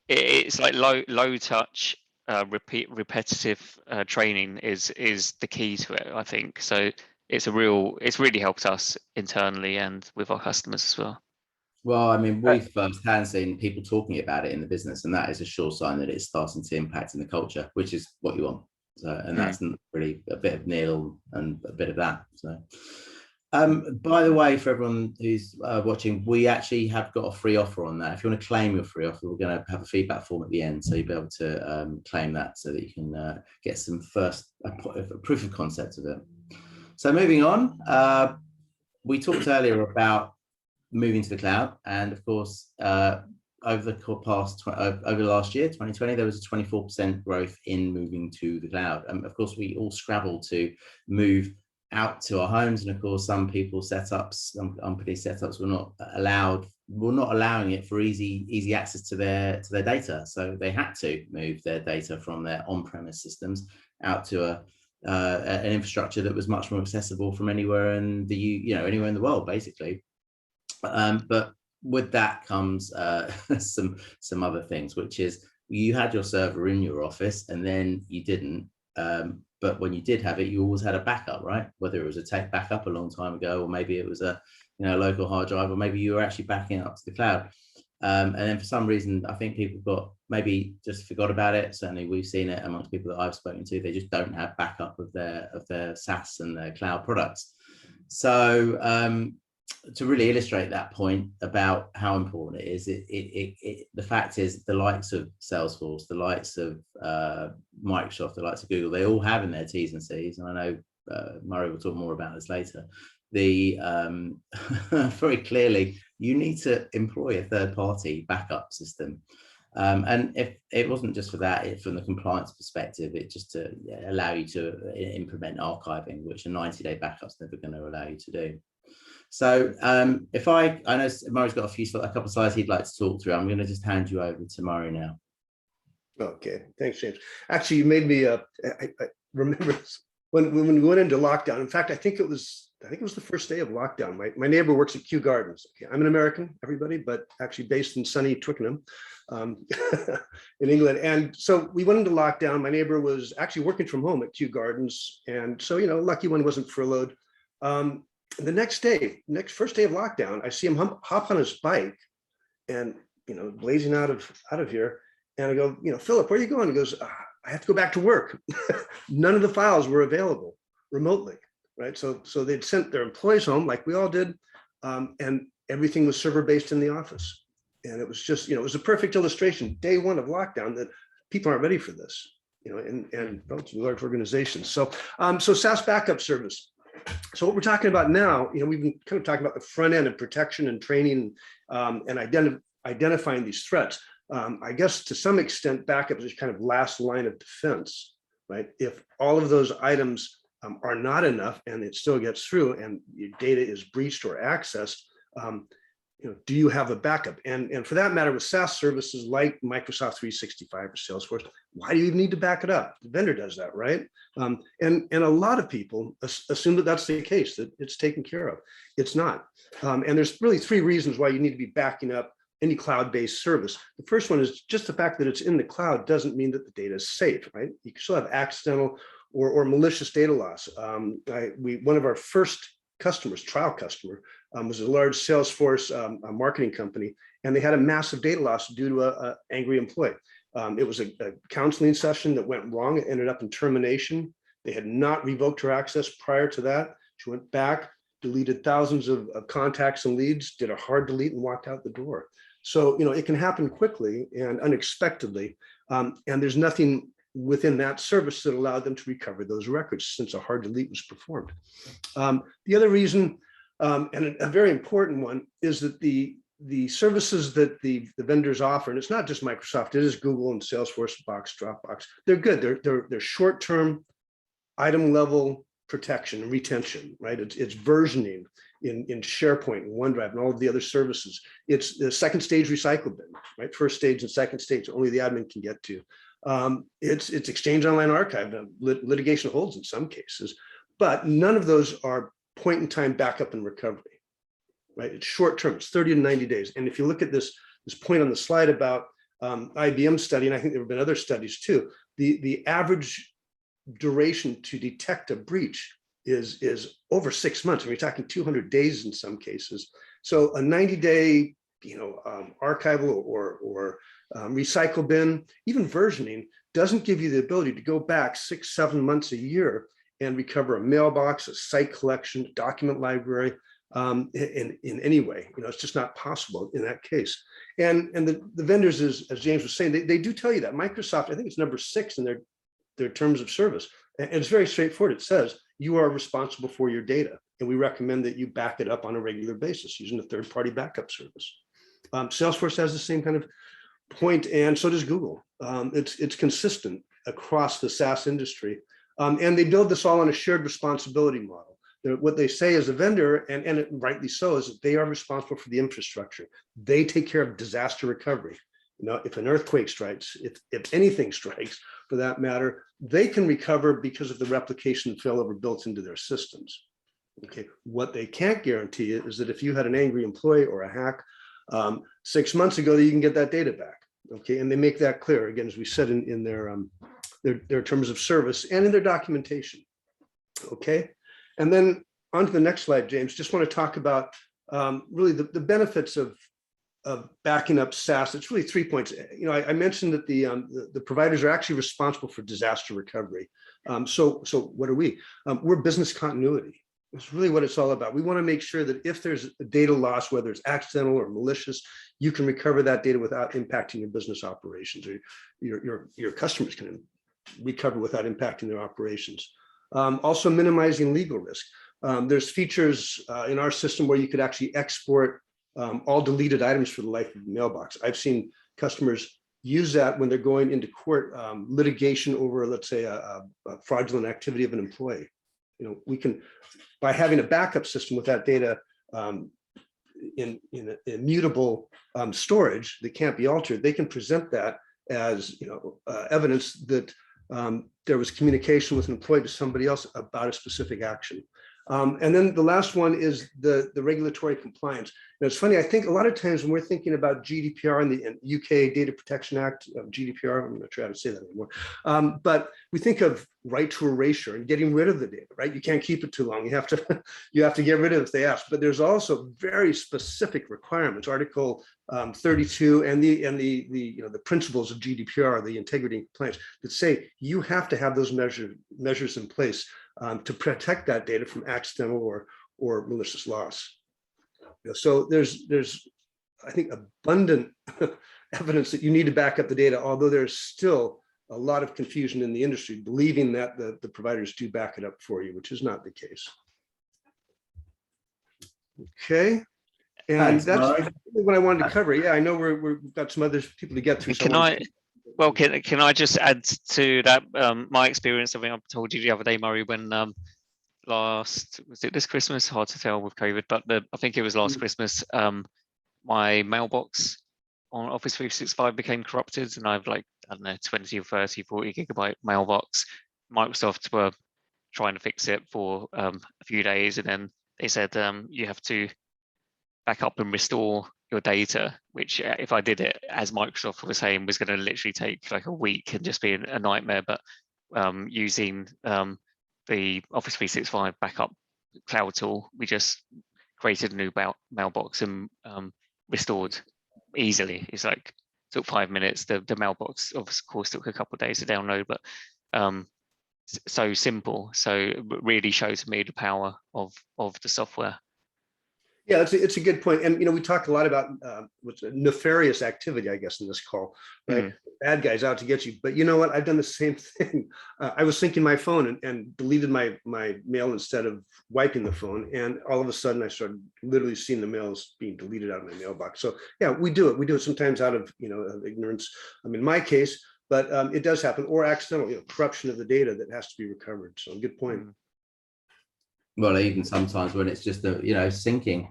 it's like low touch, repetitive training is the key to it, I think. So it's really helped us internally and with our customers as well. Well, I mean, we've firsthand seen people talking about it in the business, and that is a sure sign that it's starting to impact in the culture, which is what you want. So, and that's really a bit of Neil and a bit of that. So, by the way, for everyone who's watching, we actually have got a free offer on that. If you want to claim your free offer, we're going to have a feedback form at the end, so you'll be able to claim that, so that you can get some a proof of concept of it. So moving on, we talked earlier about moving to the cloud, and of course, over the last year, 2020, there was a 24% growth in moving to the cloud. And of course, we all scrabbled to move out to our homes, and of course, some people's setups, some company setups were not allowing it for easy access to their data. So they had to move their data from their on-premise systems out to an infrastructure that was much more accessible from anywhere in anywhere in the world, basically. But with that comes some other things, which is you had your server in your office, and then you didn't. But when you did have it, you always had a backup, right? Whether it was a tech backup a long time ago, or maybe it was a local hard drive, or maybe you were actually backing it up to the cloud. And then for some reason, I think people maybe just forgot about it. Certainly, we've seen it amongst people that I've spoken to. They just don't have backup of their SaaS and their cloud products. So to really illustrate that point about how important it is, the fact is the likes of Salesforce, the likes of Microsoft, the likes of Google, they all have in their T's and C's. And I know Murray will talk more about this later. Very clearly, you need to employ a third-party backup system. And if it wasn't just for that, from the compliance perspective, it just to allow you to implement archiving, which a 90-day backup's never going to allow you to do. So I know Murray's got a couple of slides he'd like to talk through. I'm going to just hand you over to Murray now. Okay, thanks, James. Actually, you made me. I remember when we went into lockdown. In fact, I think it was the first day of lockdown. My neighbor works at Kew Gardens. Okay, I'm an American, everybody, but actually based in sunny Twickenham, in England. And so we went into lockdown. My neighbor was actually working from home at Kew Gardens, and so lucky one wasn't furloughed. The next first day of lockdown, I see him hop on his bike, and blazing out of here. And I go, Philip, where are you going? He goes, I have to go back to work. None of the files were available remotely, right? So they'd sent their employees home like we all did, and everything was server based in the office. And it was just, it was a perfect illustration, day one of lockdown, that people aren't ready for this, and large organizations. So SaaS backup service. So what we're talking about now, we've been kind of talking about the front end and protection and training and identifying these threats. I guess to some extent, backup is kind of last line of defense, right? If all of those items are not enough and it still gets through and your data is breached or accessed, do you have a backup? And for that matter, with SaaS services like Microsoft 365 or Salesforce, why do you even need to back it up? The vendor does that, right? And a lot of people assume that that's the case, that it's taken care of. It's not. And there's really three reasons why you need to be backing up any cloud-based service. The first one is just the fact that it's in the cloud doesn't mean that the data is safe, right? You can still have accidental or malicious data loss. One of our first customers, trial customer, was a large Salesforce marketing company, and they had a massive data loss due to an angry employee. It was a counseling session that went wrong. It ended up in termination. They had not revoked her access prior to that. She went back, deleted thousands of contacts and leads, did a hard delete, and walked out the door. So, it can happen quickly and unexpectedly, and there's nothing within that service that allowed them to recover those records since a hard delete was performed. The other reason, and a very important one, is that the services that the vendors offer, and it's not just Microsoft, it is Google and Salesforce, Box, Dropbox, they're good. They're short-term item level protection and retention, right? It's versioning in SharePoint and OneDrive and all of the other services. It's the second stage recycle bin, right? First stage and second stage, only the admin can get to. It's Exchange Online Archive, litigation holds in some cases, but none of those are point in time backup and recovery, right? It's short term, it's 30 to 90 days. And if you look at this point on the slide about IBM study, and I think there have been other studies too, the average duration to detect a breach is over 6 months. And we're talking 200 days in some cases. So a 90-day, archival or recycle bin, even versioning, doesn't give you the ability to go back 6-7 months a year and recover a mailbox, a site collection, a document library in any way. It's just not possible in that case. And the vendors, as James was saying, they do tell you that. Microsoft, I think it's number 6 in their terms of service. And it's very straightforward. It says you are responsible for your data, and we recommend that you back it up on a regular basis using a third-party backup service. Salesforce has the same kind of point, and so does Google. It's consistent across the SaaS industry, and they build this all on a shared responsibility model. What they say as a vendor, and it rightly so, is that they are responsible for the infrastructure. They take care of disaster recovery. If an earthquake strikes, if anything strikes, for that matter, they can recover because of the replication and failover built into their systems. Okay, what they can't guarantee is that if you had an angry employee or a hack 6 months ago, that you can get that data back. Okay, and they make that clear, again, as we said in their terms of service and in their documentation. Okay, and then on to the next slide, James. Just want to talk about really the benefits of backing up SaaS. It's really 3 points. I mentioned that the providers are actually responsible for disaster recovery. So what are we? We're business continuity. It's really what it's all about. We want to make sure that if there's a data loss, whether it's accidental or malicious, you can recover that data without impacting your business operations, or your customers can recover without impacting their operations. Also minimizing legal risk. There's features in our system where you could actually export all deleted items for the life of the mailbox. I've seen customers use that when they're going into court litigation over, let's say, a fraudulent activity of an employee. We can, by having a backup system with that data in immutable storage that can't be altered, they can present that as evidence that there was communication with an employee to somebody else about a specific action. And then the last one is the regulatory compliance. Now, it's funny, I think a lot of times when we're thinking about GDPR and the UK Data Protection Act, GDPR, I'm not sure how to say that anymore, but we think of right to erasure and getting rid of the data, right? You can't keep it too long. You have to get rid of it if they ask. But there's also very specific requirements, Article 32 and the principles of GDPR, the integrity and compliance, that say you have to have those measures in place to protect that data from accidental or malicious loss. So there's I think abundant evidence that you need to back up the data, although there's still a lot of confusion in the industry believing that the providers do back it up for you, which is not the case. Okay. And Thanks, that's Murray. what I wanted to cover. Yeah, I know we've got some other people to get through. So Can I just add to that? My experience, I think I told you the other day, Murray, when was it this Christmas? Hard to tell with COVID, but I think it was last Christmas. My mailbox on Office 365 became corrupted, and I've like, I don't know, 20 or 30, 40 gigabyte mailbox. Microsoft were trying to fix it for a few days, and then they said you have to back up and restore your data, which if I did it as Microsoft was saying was going to literally take like a week and just be a nightmare. But using the Office 365 backup cloud tool, we just created a new mailbox and restored easily. It's like took 5 minutes. The mailbox of course took a couple of days to download, but so simple. So it really shows me the power of the software. Yeah, it's a good point. And, we talked a lot about what's nefarious activity, I guess, in this call, right? Bad guys out to get you. But you know what? I've done the same thing. I was syncing my phone and deleted my mail instead of wiping the phone. And all of a sudden, I started literally seeing the mails being deleted out of my mailbox. So yeah, we do it. We do it sometimes out of, of ignorance. In my case, but it does happen, or accidental, corruption of the data that has to be recovered. So good point. Well, even sometimes when it's just syncing,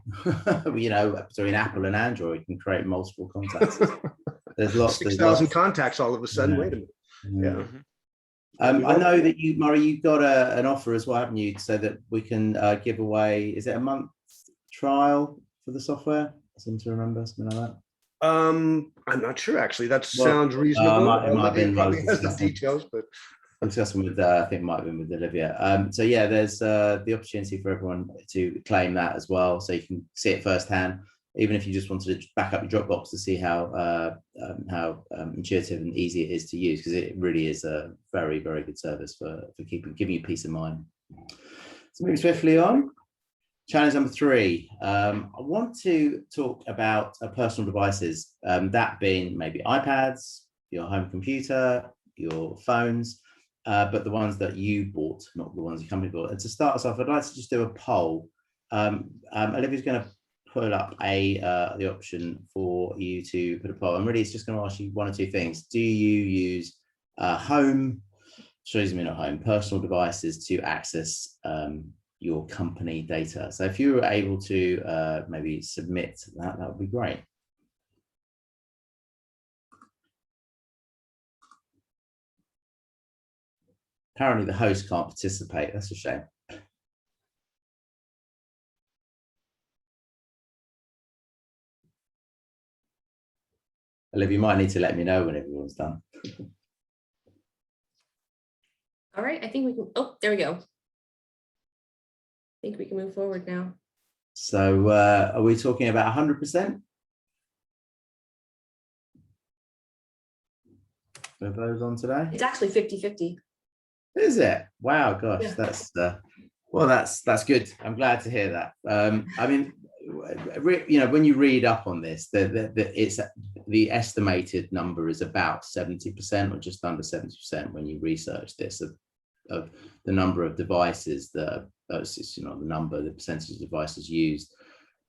between Apple and Android can create multiple contacts. There's lots. 6,000 contacts all of a sudden. Wait a minute. Yeah. I know that you, Murray, you've got an offer as well, haven't you? So that we can give away. Is it a month trial for the software? I seem to remember something like that. I'm not sure actually. That sounds reasonable. It might have been probably has the details, but. I'm discussing with, I think it might have been with Olivia. So yeah, there's the opportunity for everyone to claim that as well. So you can see it firsthand, even if you just wanted to back up your Dropbox to see how intuitive and easy it is to use, because it really is a very, very good service for giving you peace of mind. So moving swiftly on, challenge number 3. I want to talk about personal devices, that being maybe iPads, your home computer, your phones. But the ones that you bought, not the ones your company bought. And to start us off, I'd like to just do a poll. Olivia's going to pull up the option for you to put a poll. And really, it's just going to ask you one or two things. Do you use personal devices to access your company data? So if you were able to maybe submit that would be great. Apparently the host can't participate. That's a shame. Olivia, you might need to let me know when everyone's done. All right, I think we can, oh, there we go. I think we can move forward now. So are we talking about 100%? For those on today? It's actually 50-50. Is it? Wow, gosh, Yeah. that's that's good. I'm glad to hear that. I mean, when you read up on this, the estimated number is about 70% or just under 70% when you research this of the number of devices that the percentage of devices used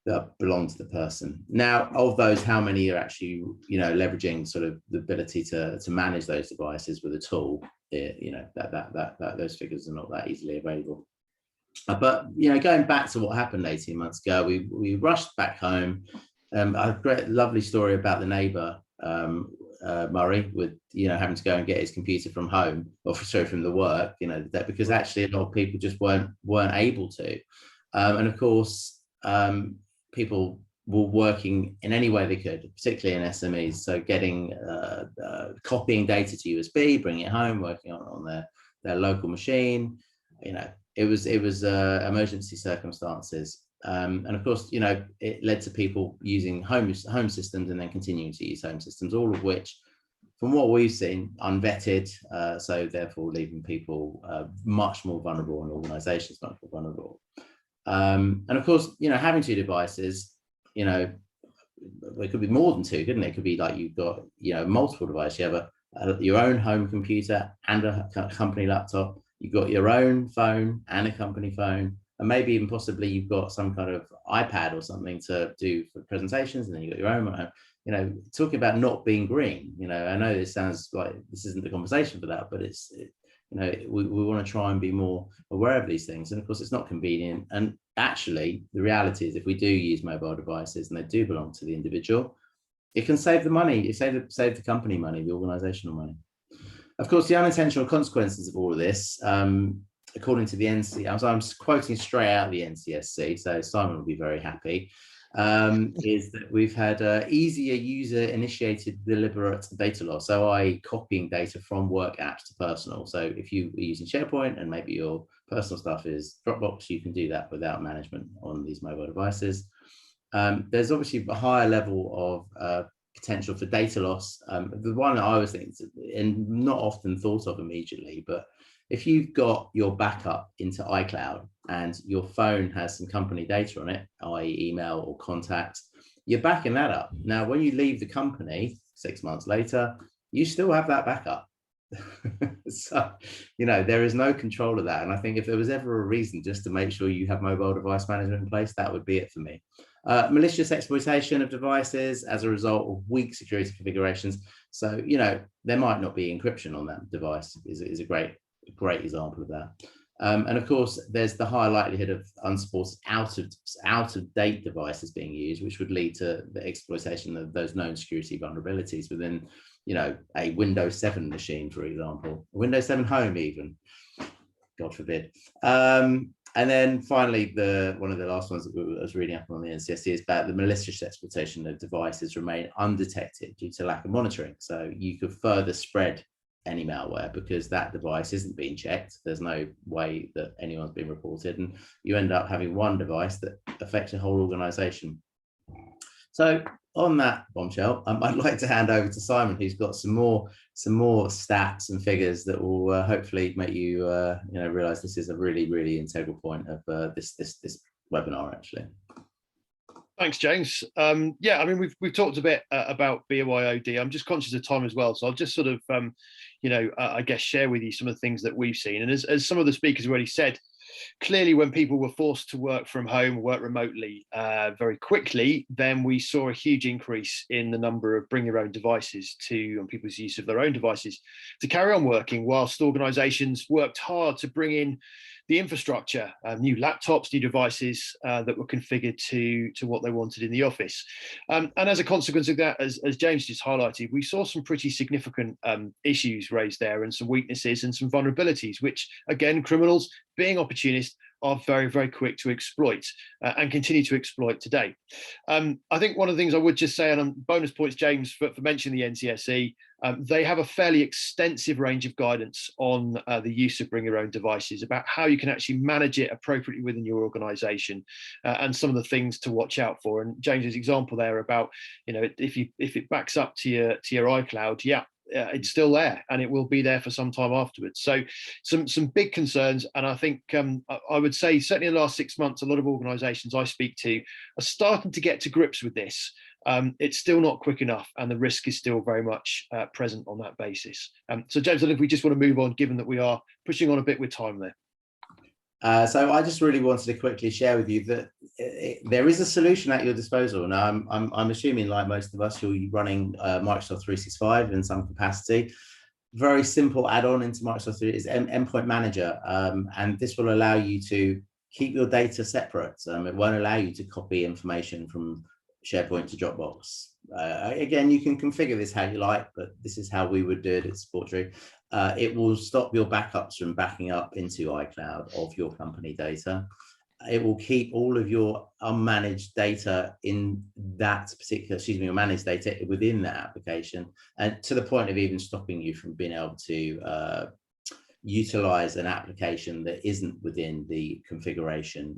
that belong to the person. Now, of those, how many are actually leveraging sort of the ability to manage those devices with a tool? That those figures are not that easily available. But going back to what happened 18 months ago, we rushed back home. I had a great, lovely story about the neighbour, Murray, with having to go and get his computer from home, or from the work, that because actually a lot of people just weren't able to, and of course people were working in any way they could, particularly in SMEs. So getting copying data to USB, bringing it home, working on their local machine. It was emergency circumstances, and of course, it led to people using home systems and then continuing to use home systems, all of which, from what we've seen, unvetted. So therefore, leaving people much more vulnerable, and organisations much more vulnerable. And of course, having 2 devices, it could be more than 2, couldn't it? It could be like you've got, multiple devices. You have your own home computer and a company laptop. You've got your own phone and a company phone, and maybe even possibly you've got some kind of iPad or something to do for presentations, and then you've got your own, you know, talking about not being green. You know, I know this sounds like this isn't the conversation for that, but you know, we want to try and be more aware of these things. And of course, it's not convenient. And actually, the reality is if we do use mobile devices and they do belong to the individual, it can save the money, save the company money, the organizational money. Of course, the unintentional consequences of all of this, according to the NCSC, I'm quoting straight out of the NCSC, so Simon will be very happy, is that we've had easier user-initiated deliberate data loss, so i.e. copying data from work apps to personal. So if you are using SharePoint and maybe your personal stuff is Dropbox, you can do that without management on these mobile devices. There's obviously a higher level of potential for data loss. The one that I was thinking, and not often thought of immediately, but if you've got your backup into iCloud and your phone has some company data on it, i.e. email or contacts, you're backing that up. Now, when you leave the company 6 months later, you still have that backup. So, you know, there is no control of that. And I think if there was ever a reason just to make sure you have mobile device management in place, that would be it for me. Malicious exploitation of devices as a result of weak security configurations. So, you know, there might not be encryption on that device is a great example of that. And of course, there's the high likelihood of unsupported out of date devices being used, which would lead to the exploitation of those known security vulnerabilities within, you know, a Windows 7 machine, for example, Windows 7 Home even, God forbid. And then finally, one of the last ones that I was reading up on the NCSC is about the malicious exploitation of devices remain undetected due to lack of monitoring. So you could further spread any malware because that device isn't being checked. There's no way that anyone's been reported, and you end up having one device that affects a whole organization. So on that bombshell, I'd like to hand over to Simon, who's got some more stats and figures that will hopefully make you you know, realize this is a really integral point of this webinar actually. Thanks, James. Yeah, I mean, we've talked a bit about BYOD. I'm just conscious of time as well, so I'll just sort of, you know, I guess share with you some of the things that we've seen. And as some of the speakers already said, clearly when people were forced to work from home, work remotely very quickly, then we saw a huge increase in the number of bring your own devices and people's use of their own devices to carry on working, whilst organizations worked hard to bring in the infrastructure, new laptops, new devices that were configured to what they wanted in the office. And as a consequence of that, as James just highlighted, we saw some pretty significant issues raised there and some weaknesses and some vulnerabilities, which again, criminals being opportunists are very quick to exploit and continue to exploit today. I think one of the things I would just say, and on bonus points, James, for mentioning the NCSC, they have a fairly extensive range of guidance on the use of bring your own devices, about how you can actually manage it appropriately within your organization and some of the things to watch out for. And James's example there about, you know, if it backs up to your iCloud, yeah, it's still there and it will be there for some time afterwards. So some big concerns. And I think I would say certainly in the last 6 months, a lot of organizations I speak to are starting to get to grips with this. It's still not quick enough and the risk is still very much present on that basis. So James, I think we just want to move on, given that we are pushing on a bit with time there. So I just really wanted to quickly share with you that there is a solution at your disposal. Now, I'm assuming, like most of us, you're running Microsoft 365 in some capacity. Very simple add-on into Microsoft 3 is Endpoint Manager, and this will allow you to keep your data separate. It won't allow you to copy information from SharePoint to Dropbox. Again, you can configure this how you like, but this is how we would do it at Supporttree. It will stop your backups from backing up into iCloud of your company data. It will keep all of your unmanaged data in that particular, or managed data within that application, and to the point of even stopping you from being able to utilize an application that isn't within the configuration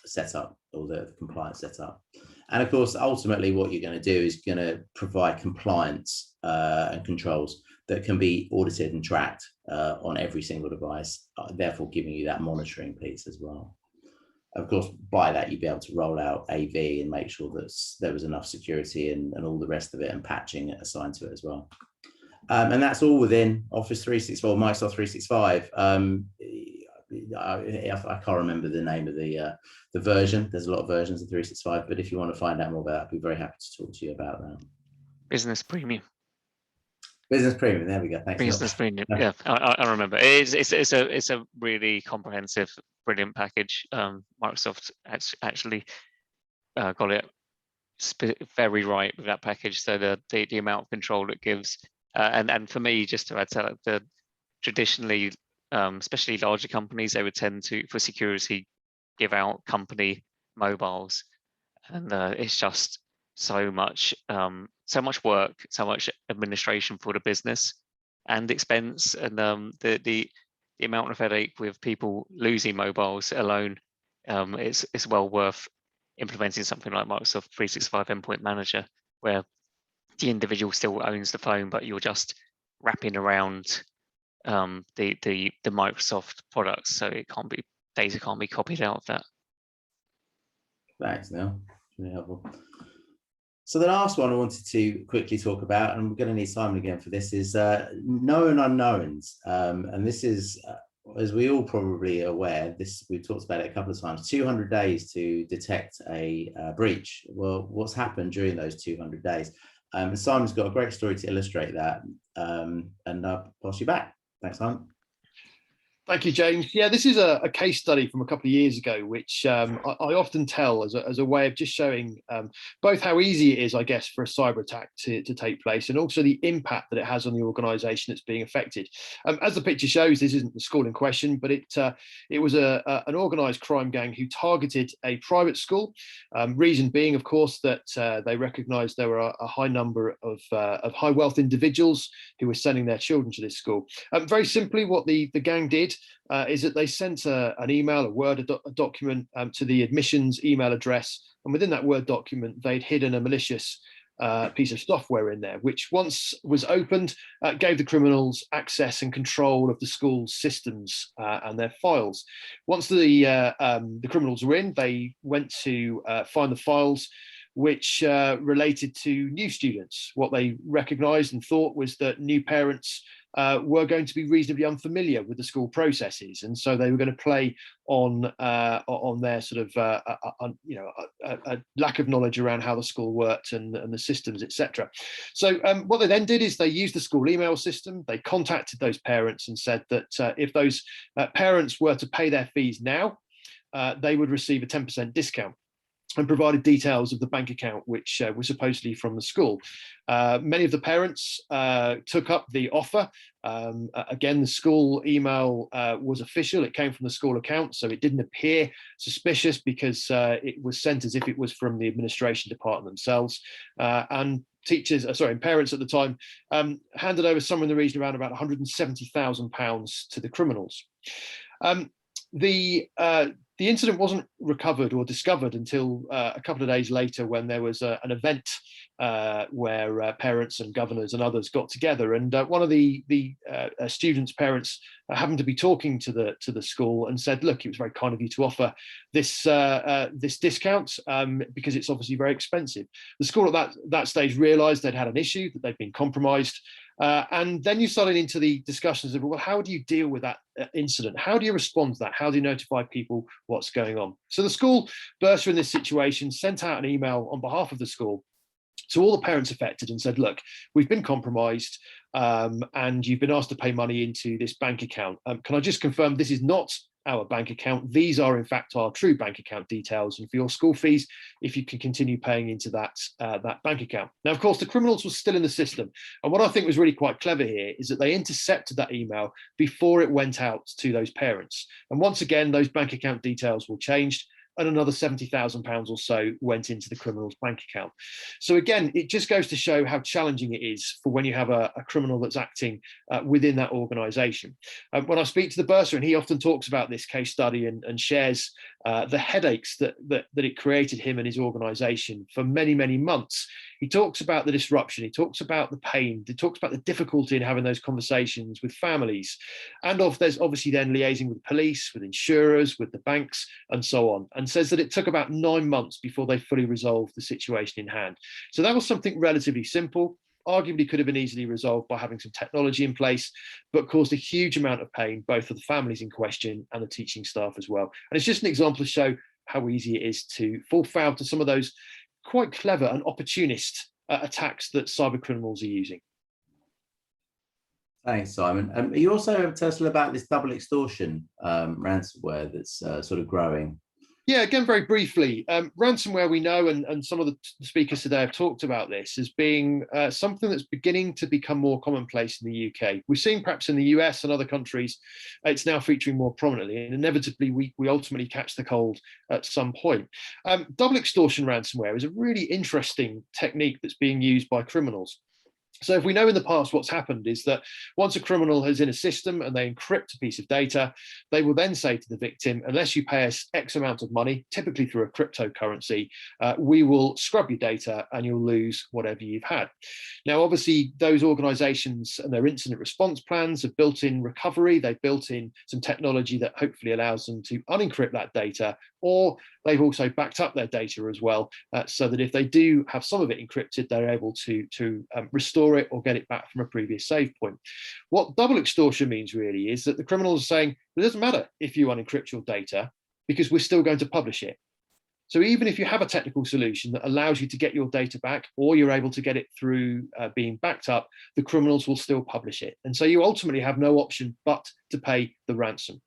setup or the compliance setup. And of course, ultimately, what you're going to do is going to provide compliance and controls that can be audited and tracked on every single device, therefore giving you that monitoring piece as well. Of course, by that, you'd be able to roll out AV and make sure that there was enough security and all the rest of it, and patching assigned to it as well. And that's all within Office 365, Microsoft 365. I can't remember the name of the version. There's a lot of versions of 365, but if you want to find out more about it, I'd be very happy to talk to you about that. Business Premium. Business Premium. There we go. Thanks. Business Premium. Yeah, I remember. It's a really comprehensive, brilliant package. Microsoft actually got it very right with that package. So the amount of control it gives, and for me, just to add to that, traditionally, especially larger companies, they would tend to, for security, give out company mobiles, and it's just so much work, so much administration for the business and expense, and the amount of headache with people losing mobiles alone, it's well worth implementing something like Microsoft 365 Endpoint Manager, where the individual still owns the phone, but you're just wrapping around the Microsoft products, so data can't be copied out of that. Thanks, Neil. Really helpful. So the last one I wanted to quickly talk about, and we're going to need Simon again for this, is known unknowns. And this is, as we all probably are aware, we've talked about it a couple of times, 200 days to detect a breach. Well, what's happened during those 200 days? And Simon's got a great story to illustrate that, and I'll pass you back. Thanks, Simon. Thank you, James. Yeah, this is a case study from a couple of years ago, which I often tell as a way of just showing both how easy it is, I guess, for a cyber attack to take place, and also the impact that it has on the organisation that's being affected. As the picture shows, this isn't the school in question, but it was an organised crime gang who targeted a private school. Reason being, of course, that they recognised there were a high number of high wealth individuals who were sending their children to this school. Very simply, what the gang did is that they sent an email, a Word document to the admissions email address, and within that Word document, they'd hidden a malicious piece of software in there, which once was opened, gave the criminals access and control of the school's systems and their files. Once the criminals were in, they went to find the files which related to new students. What they recognised and thought was that new parents were going to be reasonably unfamiliar with the school processes, and so they were going to play on their sort of a lack of knowledge around how the school worked and the systems, etc. So what they then did is they used the school email system. They contacted those parents and said that if those parents were to pay their fees now, they would receive a 10% discount, and provided details of the bank account, which was supposedly from the school. Many of the parents took up the offer. Again, the school email was official. It came from the school account, so it didn't appear suspicious because it was sent as if it was from the administration department themselves. And parents at the time handed over somewhere in the region around about £170,000 to the criminals. The incident wasn't recovered or discovered until a couple of days later, when there was an event where parents and governors and others got together, and one of the students' parents happened to be talking to the school and said, "Look, it was very kind of you to offer this discount because it's obviously very expensive." The school at that stage realised they'd had an issue, that they'd been compromised. And then you started into the discussions of, well, how do you deal with that incident? How do you respond to that? How do you notify people what's going on? So the school bursar in this situation sent out an email on behalf of the school to all the parents affected and said, look, we've been compromised and you've been asked to pay money into this bank account. Can I just confirm this is not our bank account? These are in fact our true bank account details, and for your school fees, if you can continue paying into that bank account. Now, of course, the criminals were still in the system, and what I think was really quite clever here is that they intercepted that email before it went out to those parents, and once again those bank account details were changed, and another £70,000 or so went into the criminal's bank account. So again, it just goes to show how challenging it is for when you have a criminal that's acting within that organisation. When I speak to the bursar, and he often talks about this case study and shares the headaches that it created him and his organisation for many, many months. He talks about the disruption, he talks about the pain, he talks about the difficulty in having those conversations with families, and there's obviously then liaising with police, with insurers, with the banks, and so on, and says that it took about 9 months before they fully resolved the situation in hand. So that was something relatively simple. arguably could have been easily resolved by having some technology in place, but caused a huge amount of pain, both for the families in question and the teaching staff as well. And it's just an example to show how easy it is to fall foul to some of those quite clever and opportunist attacks that cyber criminals are using. Thanks, Simon. You also tell us about this double extortion ransomware that's sort of growing. Yeah, again, very briefly, ransomware, we know, and some of the speakers today have talked about this as being something that's beginning to become more commonplace in the UK. We've seen perhaps in the US and other countries, it's now featuring more prominently, and inevitably we ultimately catch the cold at some point. Double extortion ransomware is a really interesting technique that's being used by criminals. So if we know in the past what's happened is that once a criminal is in a system and they encrypt a piece of data, they will then say to the victim, unless you pay us X amount of money, typically through a cryptocurrency, we will scrub your data and you'll lose whatever you've had. Now, obviously, those organizations and their incident response plans have built in recovery. They've built in some technology that hopefully allows them to unencrypt that data, or they've also backed up their data as well, so that if they do have some of it encrypted, they're able to restore it or get it back from a previous save point. What double extortion means really is that the criminals are saying, it doesn't matter if you unencrypt your data because we're still going to publish it. So even if you have a technical solution that allows you to get your data back, or you're able to get it through being backed up, the criminals will still publish it. And so you ultimately have no option but to pay the ransom.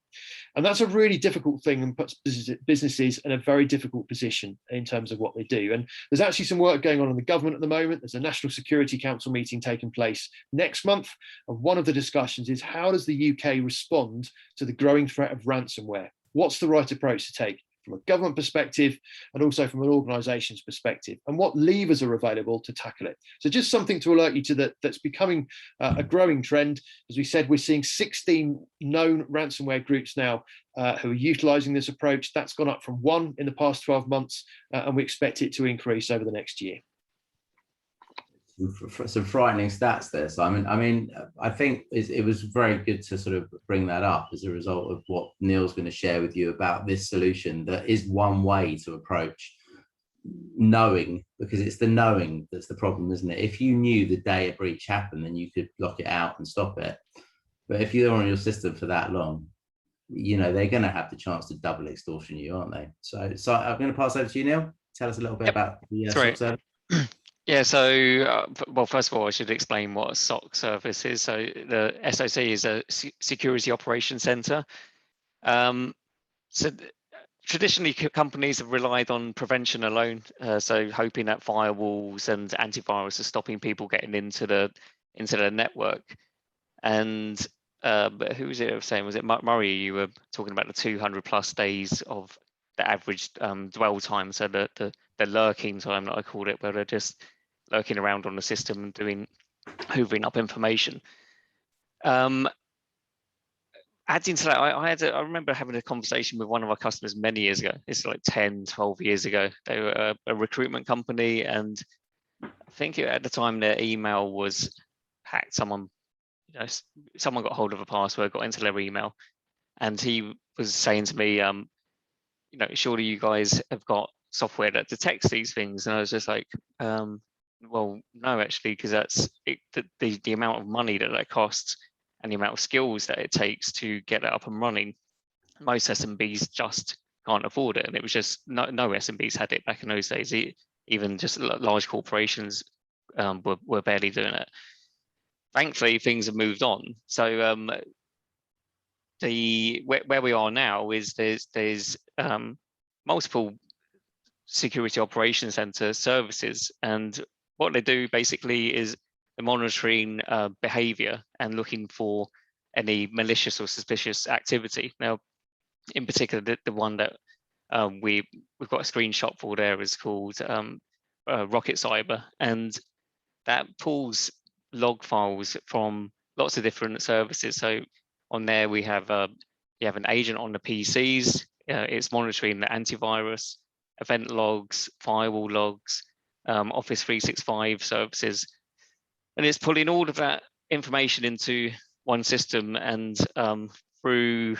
And that's a really difficult thing and puts businesses in a very difficult position in terms of what they do. And there's actually some work going on in the government at the moment. There's a National Security Council meeting taking place next month. And one of the discussions is, how does the UK respond to the growing threat of ransomware? What's the right approach to take from a government perspective and also from an organization's perspective, and what levers are available to tackle it? So just something to alert you to that's becoming a growing trend. As we said, we're seeing 16 known ransomware groups now who are utilizing this approach. That's gone up from 1 in the past 12 months, and we expect it to increase over the next year. Some frightening stats there, Simon. I mean, I think it was very good to sort of bring that up as a result of what Neil's going to share with you about this solution that is one way to approach knowing, because it's the knowing that's the problem, isn't it? If you knew the day a breach happened, then you could lock it out and stop it. But if you're on your system for that long, you know, they're going to have the chance to double extortion you, aren't they? So I'm going to pass over to you, Neil. Tell us a little bit about the SOC service. Yeah, so, well, first of all, I should explain what a SOC service is. So the SOC is a Security Operations Center. So traditionally, companies have relied on prevention alone, so hoping that firewalls and antivirus are stopping people getting into the network. And but who was it saying? Was it Murray? You were talking about the 200+ days of the average dwell time, so the lurking time that I called it, where they're just lurking around on the system and hoovering up information. Adding to that, I remember having a conversation with one of our customers many years ago. It's like 10, 12 years ago. They were a recruitment company, and I think at the time their email was hacked. Someone got hold of a password, got into their email, and he was saying to me, surely you guys have got software that detects these things. And I was just like, well, no, actually, because that's the amount of money that costs and the amount of skills that it takes to get it up and running. Most SMBs just can't afford it. And it was just no SMBs had it back in those days. Even just large corporations were barely doing it. Thankfully, things have moved on. So where we are now is there's multiple security operations center services, and what they do basically is the monitoring behavior and looking for any malicious or suspicious activity. Now, in particular, the one that we've got a screenshot for there is called Rocket Cyber, and that pulls log files from lots of different services. So on there we have you have an agent on the PCs. It's monitoring the antivirus, event logs, firewall logs, Office 365 services, and it's pulling all of that information into one system, and through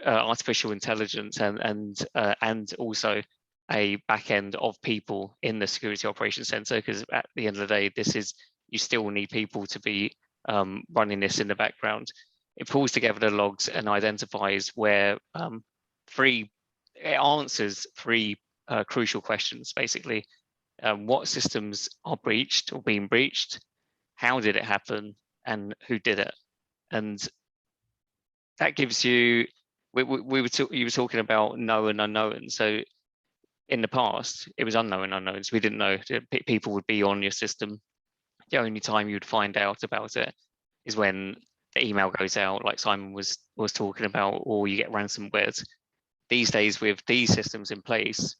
artificial intelligence and also a back end of people in the security operations center, because at the end of the day, you still need people to be running this in the background. It pulls together the logs and identifies where it answers three crucial questions, basically. What systems are breached or being breached? How did it happen? And who did it? And that gives you, you were talking about known unknown. So in the past, it was unknown unknowns. We didn't know that people would be on your system. The only time you'd find out about it is when the email goes out, like Simon was talking about, or you get ransomware. These days, with these systems in place,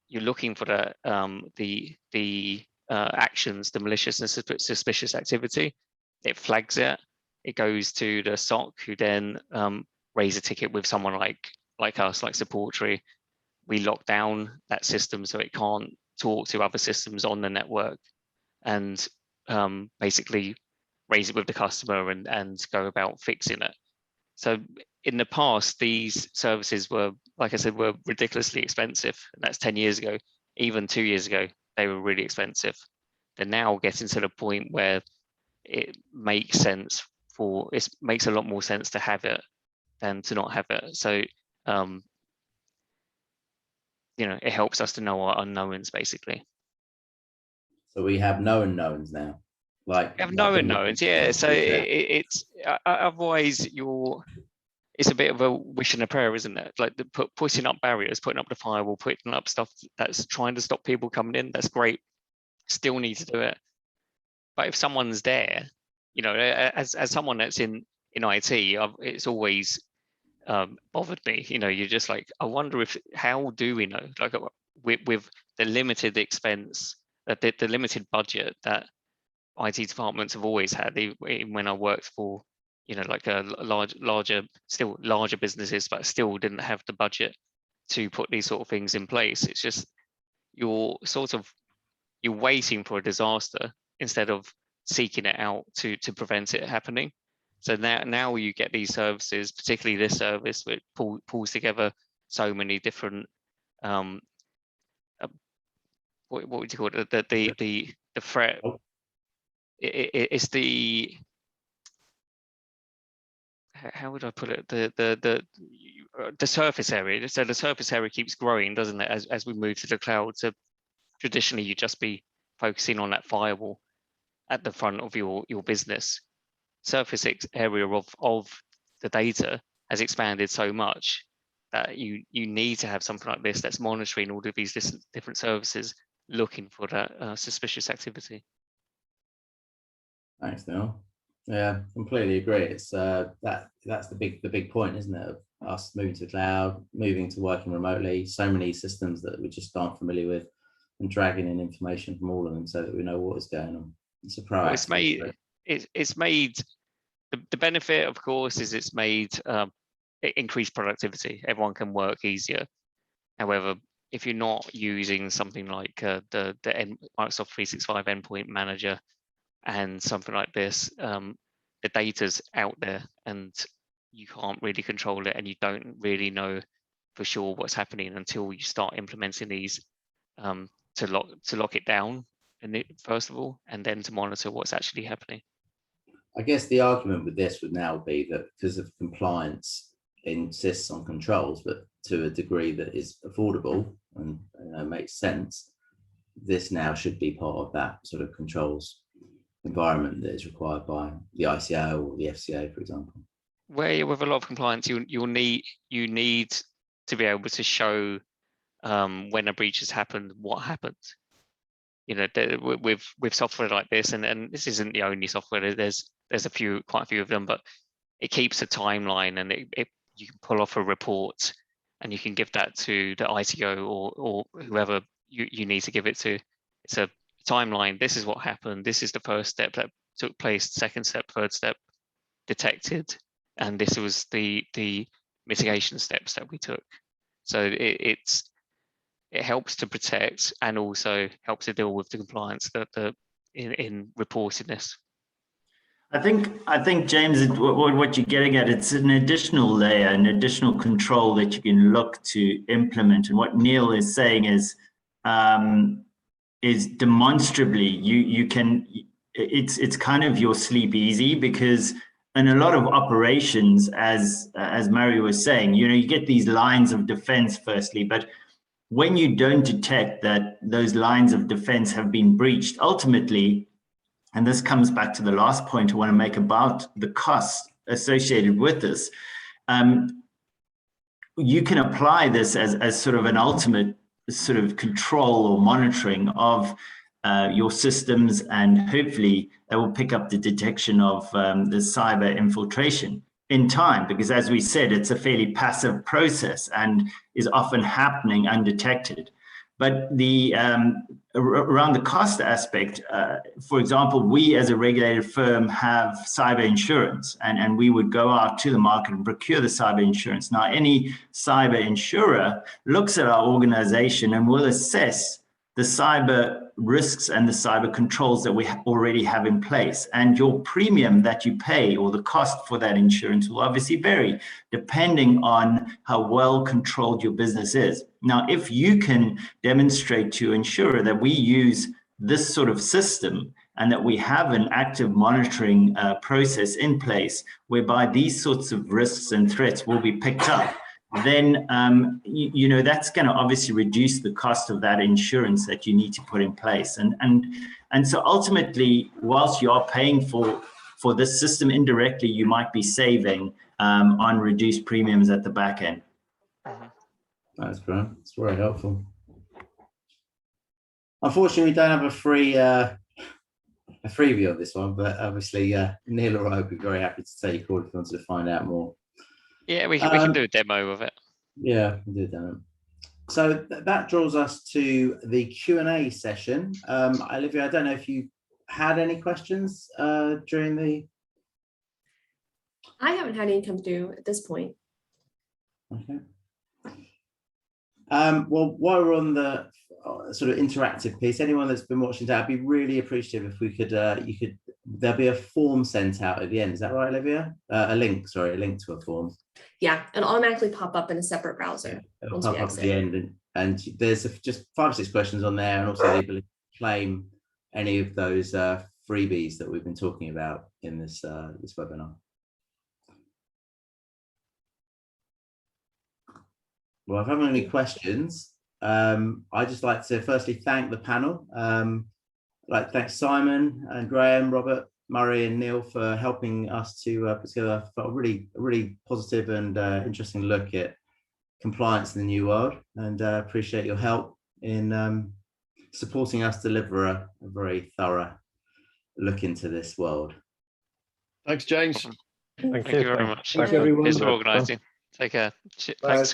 you're looking for the actions, the malicious and suspicious activity. It flags it. It goes to the SOC, who then raise a ticket with someone like us, like Supporttree. We lock down that system so it can't talk to other systems on the network, and basically raise it with the customer and go about fixing it. So in the past, these services were, like I said, were ridiculously expensive. And that's 10 years ago. Even 2 years ago, they were really expensive. They're now getting to the point where it makes sense it makes a lot more sense to have it than to not have it. So, it helps us to know our unknowns, basically. So we have known knowns now. Like we have known knowns, yeah. So it's otherwise it's a bit of a wish and a prayer, isn't it? Like putting up barriers, putting up the firewall, putting up stuff that's trying to stop people coming in. That's great. Still need to do it. But if someone's there, as someone that's in IT, it's always bothered me. You're just like, I wonder how do we know? Like with the limited expense, the limited budget that IT departments have always had, even when I worked for, like a larger businesses, but still didn't have the budget to put these sort of things in place. It's just you're waiting for a disaster instead of seeking it out to prevent it happening. So now you get these services, particularly this service, which pulls together so many different what would you call it? The threat. It's the, how would I put it? The surface area. So the surface area keeps growing, doesn't it? As we move to the cloud. So traditionally, you'd just be focusing on that firewall at the front of your business. Surface area of the data has expanded so much that you need to have something like this that's monitoring all of these different services, looking for that suspicious activity. Thanks, Neil. Yeah, completely agree. It's that's the big point, isn't it? Of us moving to the cloud, moving to working remotely. So many systems that we just aren't familiar with, and dragging in information from all of them so that we know what is going on. It's a proactive. Well, it's made the benefit, of course, is it's made increased productivity. Everyone can work easier. However, if you're not using something like the Microsoft 365 Endpoint Manager and something like this, the data's out there and you can't really control it, and you don't really know for sure what's happening until you start implementing these to lock it down, first of all, and then to monitor what's actually happening. I guess the argument with this would now be that because of compliance insists on controls, but to a degree that is affordable and makes sense, this now should be part of that sort of controls environment that is required by the ICO or the FCA, for example. Where with a lot of compliance, you need to be able to show when a breach has happened, what happened. With software like this, and this isn't the only software. There's quite a few of them, but it keeps a timeline, and you can pull off a report, and you can give that to the ITO or whoever you need to give it to. It's a timeline. This is what happened. This is the first step that took place. Second step, third step, detected, and this was the mitigation steps that we took. So it helps to protect and also helps to deal with the compliance in reporting this. I think James, what you're getting at, it's an additional layer, an additional control that you can look to implement. And what Neil is saying is demonstrably you can. It's kind of your sleep easy, because in a lot of operations, as Murray was saying, you get these lines of defense firstly, but when you don't detect that those lines of defense have been breached, ultimately, and this comes back to the last point I want to make about the costs associated with this, you can apply this as sort of an ultimate sort of control or monitoring of your systems, and hopefully that will pick up the detection of the cyber infiltration in time, because as we said, it's a fairly passive process and is often happening undetected. But the around the cost aspect, for example, we as a regulated firm have cyber insurance, and we would go out to the market and procure the cyber insurance. Now, any cyber insurer looks at our organization and will assess the cyber risks and the cyber controls that we already have in place. And your premium that you pay, or the cost for that insurance, will obviously vary depending on how well controlled your business is. Now, if you can demonstrate to your insurer that we use this sort of system and that we have an active monitoring process in place whereby these sorts of risks and threats will be picked up, then that's going to obviously reduce the cost of that insurance that you need to put in place. And so ultimately, whilst you are paying for this system, indirectly you might be saving on reduced premiums at the back end. That's great. It's very helpful. Unfortunately, we don't have a freebie on this one, but obviously Neil or I would be very happy to take a call if you wanted to find out more. Yeah, we can do a demo of it. Yeah, we can do a demo. So that draws us to the Q&A session. Olivia, I don't know if you had any questions during the... I haven't had any come through at this point. Okay. Well, while we're on the sort of interactive piece, anyone that's been watching that, I'd be really appreciative if we could, there'll be a form sent out at the end. Is that right, Olivia? A link to a form. Yeah, it'll automatically pop up in a separate browser. Yeah, it'll pop up at the end, and there's just 5 or 6 questions on there, and also the ability to claim any of those freebies that we've been talking about in this this webinar. Well, if I have any questions, I'd just like to firstly thank the panel. I'd like to thank Simon and Graham, Robert, Murray and Neil for helping us to put together a really positive and interesting look at compliance in the new world, and appreciate your help in supporting us deliver a very thorough look into this world. Thanks, James. Thank you very much. Thanks, everyone. Thanks for organising. Take care. Thanks, guys.